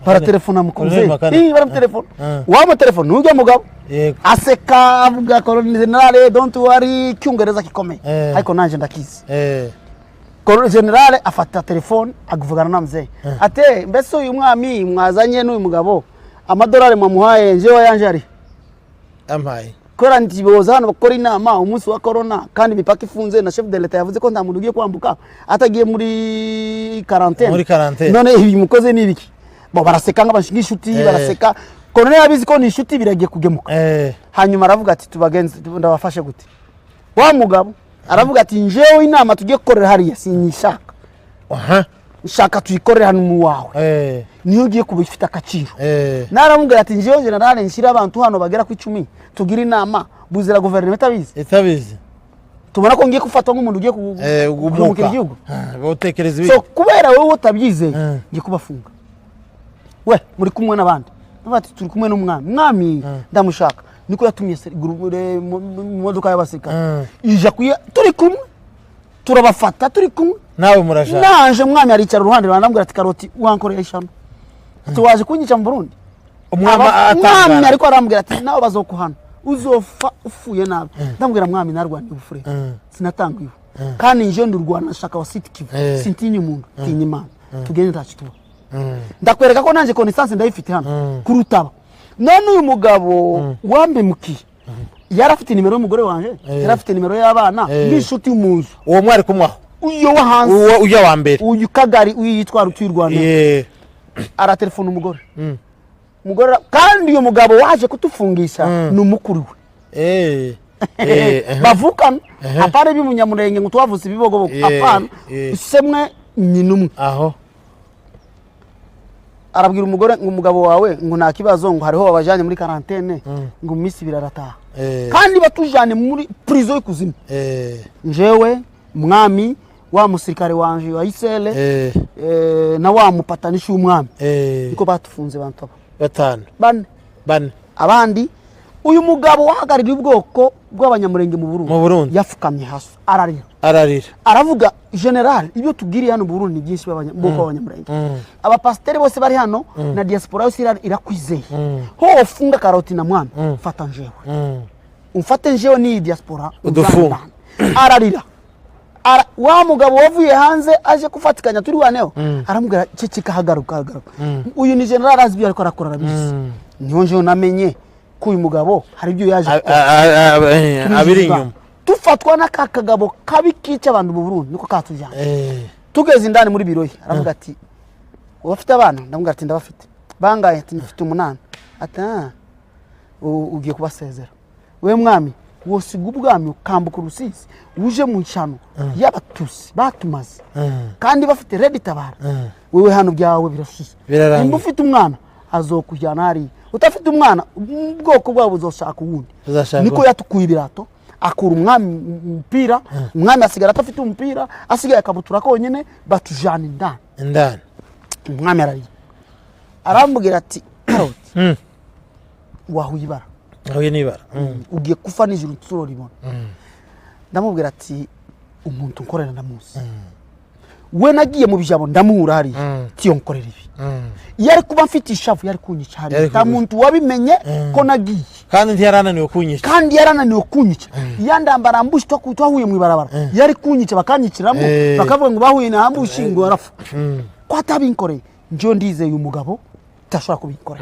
S2: para telefona mukomze bara telefone wa mu telefone ujya mugabo aseka avuga colonel general don't worry cyungereza kikomeye ariko nanje ndakizi colonel general afata telefone aguvugana na mzee ate mbese uyu mwami mwazanye n'uyu mugabo amadolari mwamuhaye njewe yanje ari
S1: amaye
S2: kora ntiboza hano bakora inama umunsi wa corona kandi mipaka ifunze na chef de l'etat yavuze ko nta muntu ugiye kwambuka atagiye muri quarantaine none ibi mukoze nibiki bo baraseka nk'abashinga inshuti baraseka colonel abizi ko ni inshuti biragiye kugemuka hanyuma aravuga ati tubagenze ndabafashe gute wa mugabo aravuga ati njewe inama tugiye gukorera hariya sinyishaka nshaka tuyikorera hano mu wawe niyo ugiye kubifita akaciro naramubwira ati njewe general nshira abantu hano bagera ku 10 tugira inama buzira guverinoma itabizi tubona ko ngiye kufatwa nk'umuntu ugiye kugumukira igihugu
S1: botekereza
S2: so kubera wowe utabyizeye ngiye kubafunga we muri kumwe n'abandi bati turi kumwe n'umwami ndamushaka niko yatumye mu modoka y'abasirikare ija kuya turi kumwe turabafata turi kumwe
S1: nawe murashaka
S2: nanje mwami aricara uruhande rwandambwira ati Karoti wankoreye ishano ati waje kunyica mu Burundi mwami ariko arambwira ati nawe bazokuhana uzofa ufuye nabi ndambwira mwami narwaniye ubufure sinatanga ivu kandi nje ndurwana shaka wa Sud Kivu sintinye umuntu tinye Imana tugende ndakituba ndakwereka ko nanje connaissance ndayifite hano kurutaba none uyu mugabo wambe muki yarafite nimero y'umugore wanje yarafite nimero y'abana bishuti umunzu
S1: uwo mwari kumwaho
S2: uyo wa hanze
S1: uyo wa mbere
S2: uyu kagari uyu yitwa Rutwirwana ara telefone umugore umugore kandi uyo mugabo waje kutufungisha n'umukuru we bavukana apare bimunyamurenge ngo twavuze ibibogo apana semwe nyinumwe
S1: aho
S2: arabwira umugore ngo umugabo wawe ngo nta kibazo ngo hariho abajanye muri quarantaine ngo misi birarataha kandi batujane muri prison y'ikuzimu njewe mwami wa musirikare wanje wa Isele na wa mupatanisha umwami niko batufunze abantu bane abandi uyu mugabo wahagarira ubwoko bw'abanyamurenge mu Burundi yafukamye hasi ararira aravuga general ibyo tugiriye hano mu Burundi byinshi bw'abanyamurenge abanyamurenge abapasiteri bose bari hano na diaspora yose irakwizeye ho ufunga Karoti na mwami fata njewe umfate njewe ni diaspora
S1: udufunga
S2: ararira wa mugabo wavuye hanze aje kufatikanya turi waneho aramubwira ceceka hagaruka uyu ni general azbi ariko arakora rabizi niho nje namenye ko uyu mugabo hari ibyo yaje
S1: abiri inyuma
S2: tufatwa n'akagabo kabikica abantu mu Burundi niko katujyana tugeze indani muri biroyi aravuga ati wafite abana ndamubwira ati ndabafite bangaye ati mfite 8 ati ugiye kubasezera we mwami wosiga ubwami ukambuka Rusizi uje mu nshano y'abatusi batumaze kandi bafite ready tabara wewe hano byawe birashize nimba ufite umwana azokujyana hari utafite umwana ubwoko bwabo buzoshaka uwundi niko yatukuye ibirato akura umwami umupira umwami asigara atafite umupira asigaye akabutura konyene batujana indani umwami arambwira ati Karoti wahuyibara
S1: ahuye nibara
S2: ugiye kufa nijuru turoribona ndamubwira ati umuntu nkorera ndamuzi we nagiye mu bijabo ndamuhura hari tiyo nkorera ibi yari kuba mfite ishavu yari kunyica hari ta muntu wabimenye ko nagiye
S1: kandi ntiyarananiwe kunyica yandambara ambushi twahuye mu ibarabara yari kunyica bakanyiciramo bakavuga ngo bahuye na ambushi ngo arafa ko atabinkoreye njo ndizeye umugabo tashobora kubikora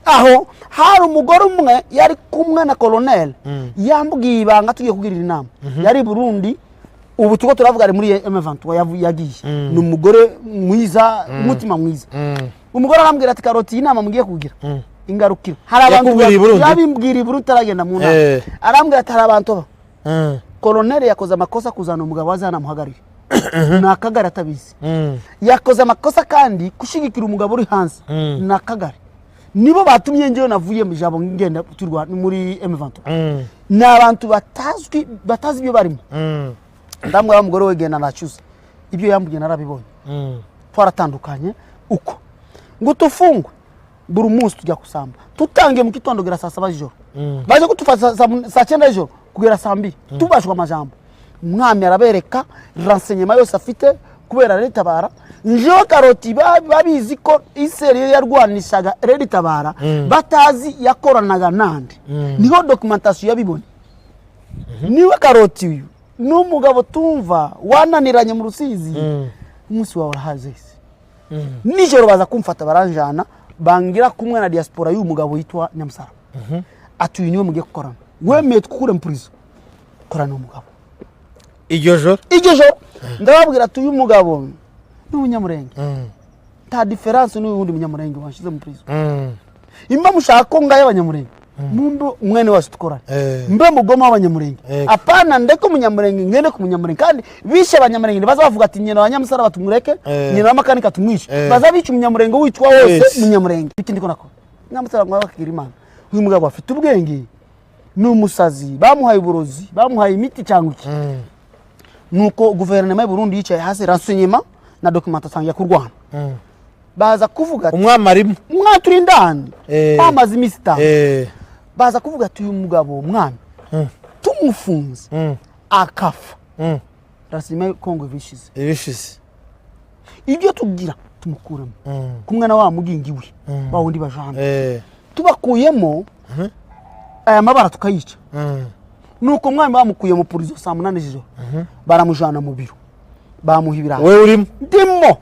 S1: aho hari umugore umwe yari kumwe na colonel yambwiye ibanga tugiye kugirira inama yari Burundi ubu tuko turavuga ari muri M23 yagiye ni umugore mwiza umutima mwiza umugore arambwira ati Karoti inama mugiye kugira ingarukiro hari abantu yabimbwira Burundi taragenda mu nama arambwira ati hari abantu colonel yakoze amakosa kuzana umugabo wazana muhagarire
S2: nakagara atabizi yakoze amakosa kandi kushigikira umugabo uri hanze nakagara nibo batumye ngewe navuye mu jabo ngenda turwa muri M23 n'abantu batazi ibyo barimo ndamwe bamugore wegena nacyuze ibyo yambuye narabibonye twaratandukanye uko ngo tufungwe buri munsi tujya kusamba tutangiye mu kitondo gera saa 7 z'ijoro baje kutufata saa 9 z'ijoro kugera saa 2 tubashwa amajambo umwami arabereka renseignement yose afite kubera Reditabara njo Karoti babizi ko Isirayeli yarwanishaga Reditabara batazi yakoranaga nande niho documentation yabibonye niwe Karoti uyu n'umugabo tumva wananiranye mu Rusizi umunsi wawe rahazese nijoro baza kumfata baranjana bangira kumwe na diaspora y'uyu mugabo yitwa Nyamusara atuye niwe mugiye gukorana wemeye tukure mu prison korana umugabo
S1: iryo joro
S2: ndababwira ati uyu mugabo n'umunyamurenge ta difference n'ubundi munyamurenge washize mu prison imba mushaka ko ngaye abanyamurenge mumbo mwene wacu tukorana mbe mugoma abanyamurenge apana ndeko munyamurenge ngene ku munyamurenge kandi bishe abanyamurenge baza bavuga ati nyina abanyamusara batumureke nyina amakanika tumwishe baza bica umunyamurenge witwa wose munyamurenge ikindi ko nako Nyamusara ngo bakira Imana uyu mugabo afite ubwenge n'umusazi bamuhaye uburozi bamuhaye imiti cyangwa iki nuko guverinoma y'u Burundi yicaye hasi renseignement na documentation ya kurwana baza kuvuga ati
S1: umwami arimo
S2: umwaturi ndani bamaze imisita baza kuvuga ati uyu mugabo umwami tumufunze akafa renseignement Kongo bishize ibyo tugira tumukuremo kumwe na wa mugingi we ba wundi bajambe tubakuyemo aya mabara tukayica nuko umwami bamukuye mu prison saa 8 z'ijoro baramujana mu biro bamuhibira
S1: wewe urimo
S2: ndimo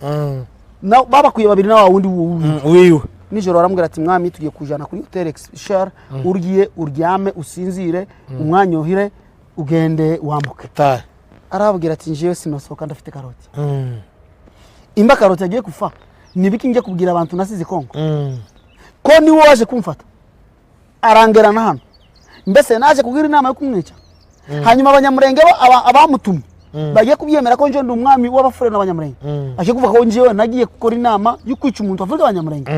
S2: na babakuye babiri na wundi
S1: wiwe
S2: nijoro baramubwira ati mwami tugiye kujana kuri Hotel Excel urgiye uryame usinzire umwanyohire ugende wambuke arababwira ati njewe sinosoka ndafite Karoti imba Karoti agiye kufa nibiki nje kubwira abantu nasize Kongo ko ni waje kumfata arangerana hano mbese naje kugira inama yo kumwica hanyuma abanyamurenge abamutumye bagiye kubyemera ko nje ndi umwami w'abafure n'abanyamurenge aje kuvuga ko njewe nagiye gukora inama yo kwica umuntu avuga abanyamurenge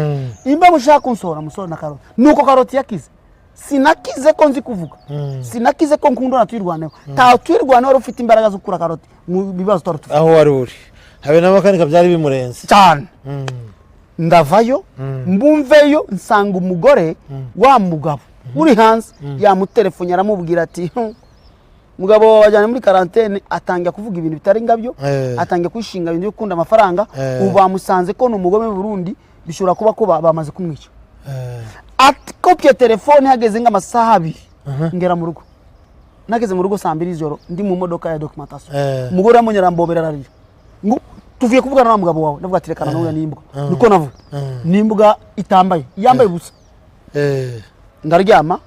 S2: imba mushaka kunsora musora na Karoti nuko Karoti yakize sinakize ko nzi kuvuga sinakize ko nkundo natwirwaneho ta twirwane wari ufite imbaraga zo kura Karoti mu bibazo twarutufa
S1: aho wari uri habe n'abakanika byari bimurenze
S2: cyane ndavayo mbumveyo nsanga umugore wa mugabo uri hanze yamutelefone aramubwira ati mugabo wajyane muri quarantaine atangiye kuvuga ibintu bitari ngabyo atangiye kwishinga ibintu byo kunda amafaranga ubu bamusanze ko n'umugome mu Burundi bishobora kuba ko bamaze kumwica ati kopye telefone hageze ng'amasaha 2 ngera mu rugo nageze mu rugo saa 2 z'ijoro ndi mu modoka ya documentation umugore amunyara mbobera ararira ngo tuvuye kuvugana na mugabo wawe ndavuga ati rekana n'uya nimbuga niko navuga nimbuga itambaye yambaye busa ndaryama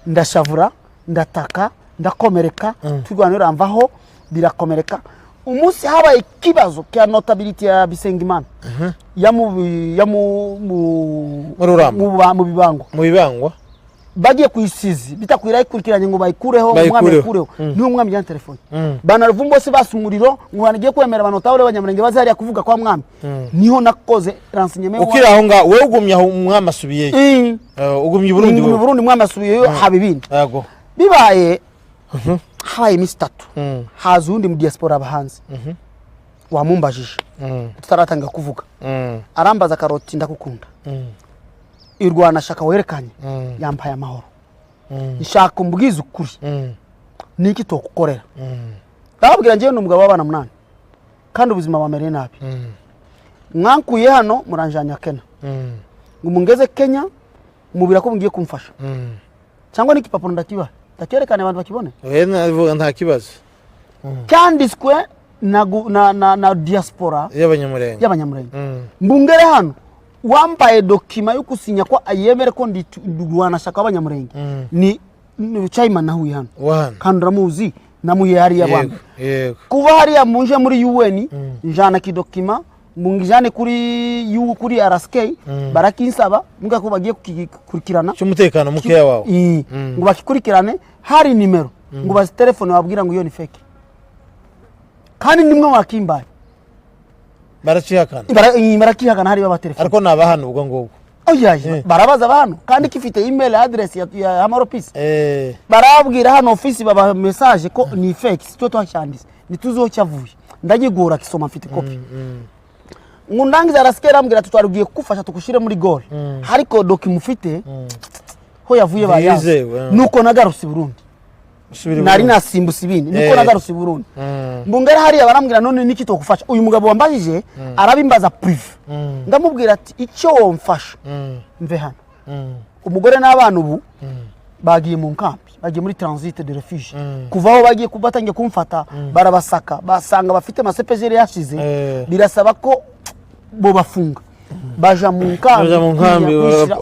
S2: ndashavura ndataka ndakomereka turwanira mvaho birakomereka umunsi habaye ikibazo cya notability ya Bisengimana mu
S1: bibangwa
S2: bagiye kuyisizi bitakwira ikurikiranye ngo bayikureho umwami yakureho ni umwami ya telefone banaruvumbo bose basumuriro ngo banagiye kwemera abanota abanyamurenge bazariya kuvuga kwa mwami niho nakoze renseignement
S1: ukira aho nga wewe ugumye aho umwami asubiye ugumye Burundi
S2: mu Burundi mwami asubiye habibindi
S1: yego
S2: bibaye habaye imisi 3 haza undi mu diaspora abahanze wamumbajije tutaratanga kuvuga arambaza Karoti ndakukunda irwana shaka werekanye yampaye amahoro nshaka umbwiza ukuri niki tokukorera ndababwira ngiye n'umugabo w'abana 8 kandi ubuzima bamereye nabi mwankuye hano muranjanya Kenya ngo mungeze Kenya mubira ko ngiye kumfasha cyangwa niki papuro ndakiba takerekane abantu bakibone
S1: nta kibazo
S2: cyanditswe na diaspora y'abanyamurenge mbungere hano wambaye dokima yo kusinya ko ayemere ko ndurwana shaka abanyamurenge ni Chairman nahuye hano kandi ramuzi namuye hari y'abantu kuva hari ya munje muri UN njana kidokima mungijane kuri RSK barakinsaba muga ko bagiye kukurikirana
S1: cy'umutekano mukeya wawe
S2: ngo bakikurikirane hari nimero ngo bazi telefone wabwira ngo iyo ni fake kandi nimwe wakimbaye
S1: barakihakana
S2: hari baba telefone
S1: ariko nabahano ubwo ngubwo
S2: oya barabaza abantu kandi kifite email address ya Amaropisi barabwira hano office baba message ko ni fake cyo twashandise nituzocyavuye ndagigora kisoma mfite copy ngundangiza arasikera ambwira tutwarugiye kufasha tukushire muri goal hariko doki mufite ho yavuye bayaze nuko nagarutse Burundi nari nasimbusa ibindi nuko nagarutse Burundi mbungera hari abarambwira none niki tokufasha uyu mugabo wambajije arabimbaza prive ndamubwira ati icyo womfasha mve hano umugore n'abana ubu bagiye mu nkambi bagiye muri transit de refuge kuvaho bagiye kubatangiye kumfata barabasaka basanga bafite amasepejeri yashize birasaba ko bo bafunga baja mu nkambi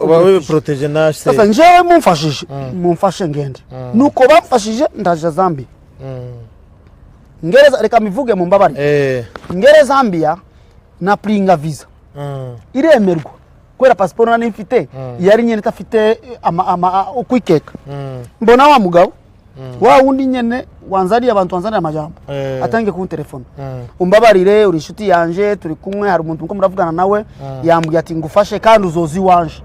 S1: babe protege nashe
S2: sasa njewe mumfashe ngende nuko bamfashije ndaje Zambia ngereza reka mivuge mu mbabari ngere Zambia na pringa visa iremerwa kwera passport nani mfite yari nyene tafite ukwikeka mbona wa mugabo wa wundi nyene wanzari abantu wanzari amajambo atangiye ku telefone umbabarire uri inshuti yanje turi kumwe hari umuntu uko muravugana nawe yambwiye ati ngufashe kandi uzozi wanje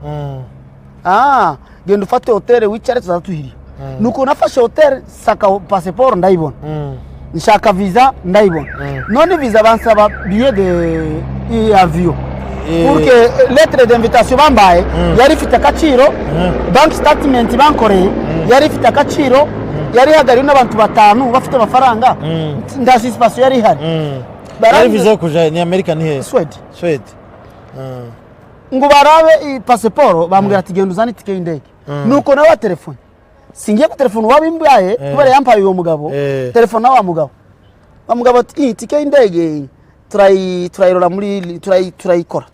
S2: genda ufate hotel wicare tuzatuhiriye nuko nafashe hotel saka passport ndayibona nshaka visa ndayibona none visa bansaba billet de avion pour que lettre d'invitation bambaye yari fite akaciro bank statement bankoreye yari fite akaciro yari hagari n'abantu batanu bafite amafaranga ndasisipation yari hari
S1: bari visa kuja ni America ni he Swede
S2: ngo barabe passport bambwira ati genda uzane tike y'indege nuko nawe telefone singiye ku telefone wabimbaye kubera yampaye uwo mugabo telefone wa mugabo ati tike y'indege turayirora muri turayikora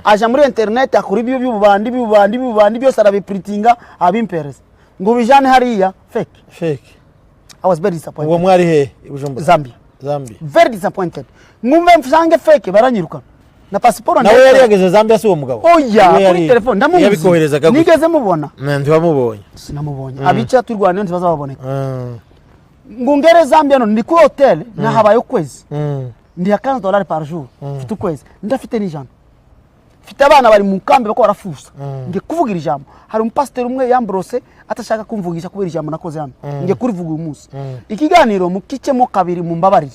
S2: aja muri internet akuri ibyo by'ububandi byose arabiprintinga abimpereza ngo bijane hariya fake I was very disappointed.
S1: Uwo mwari he
S2: Zambia very disappointed ngumve mfange fake baranyiruka na passport
S1: nawe yari yageze Zambia si uwo mugabo
S2: oya kuri telefone
S1: ndamubikohereza gagu
S2: nigeze mubona
S1: ntiwamubonye
S2: sinamubonye abica turwane ntibazababoneka ngungere Zambia no ni ku hotel na habaye ukwezi ndi $15 par jour mfite ukwezi ndafite n'ijana mfite abana bari mu kambi bako barafusa nge kuvugira ijambo hari umupasiteri umwe yambrose atashaka kumvugisha kubera ijambo nakoze hano nge kurivuga uyu munsi ikiganiro mukicemo kabiri mu mbabarire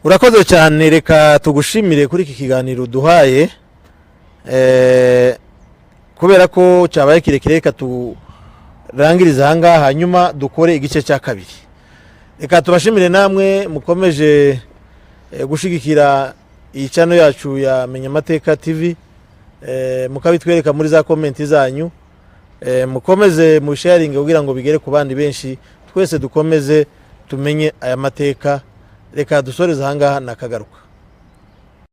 S1: urakoze cyane reka tugushimire kuri iki kiganiro duhaye kubera ko cyabaye kirekire reka turangiriza ahangaha hanyuma dukore igice cya kabiri reka tubashimire namwe mukomeje gushigikira iyi channel yacu ya Menya Amateka TV mukabitwereka muri za comment zanyu mukomeze mu sharing kugira ngo bigere ku bandi benshi twese dukomeze tumenye aya mateka reka dusoreza ahangaha nakagaruka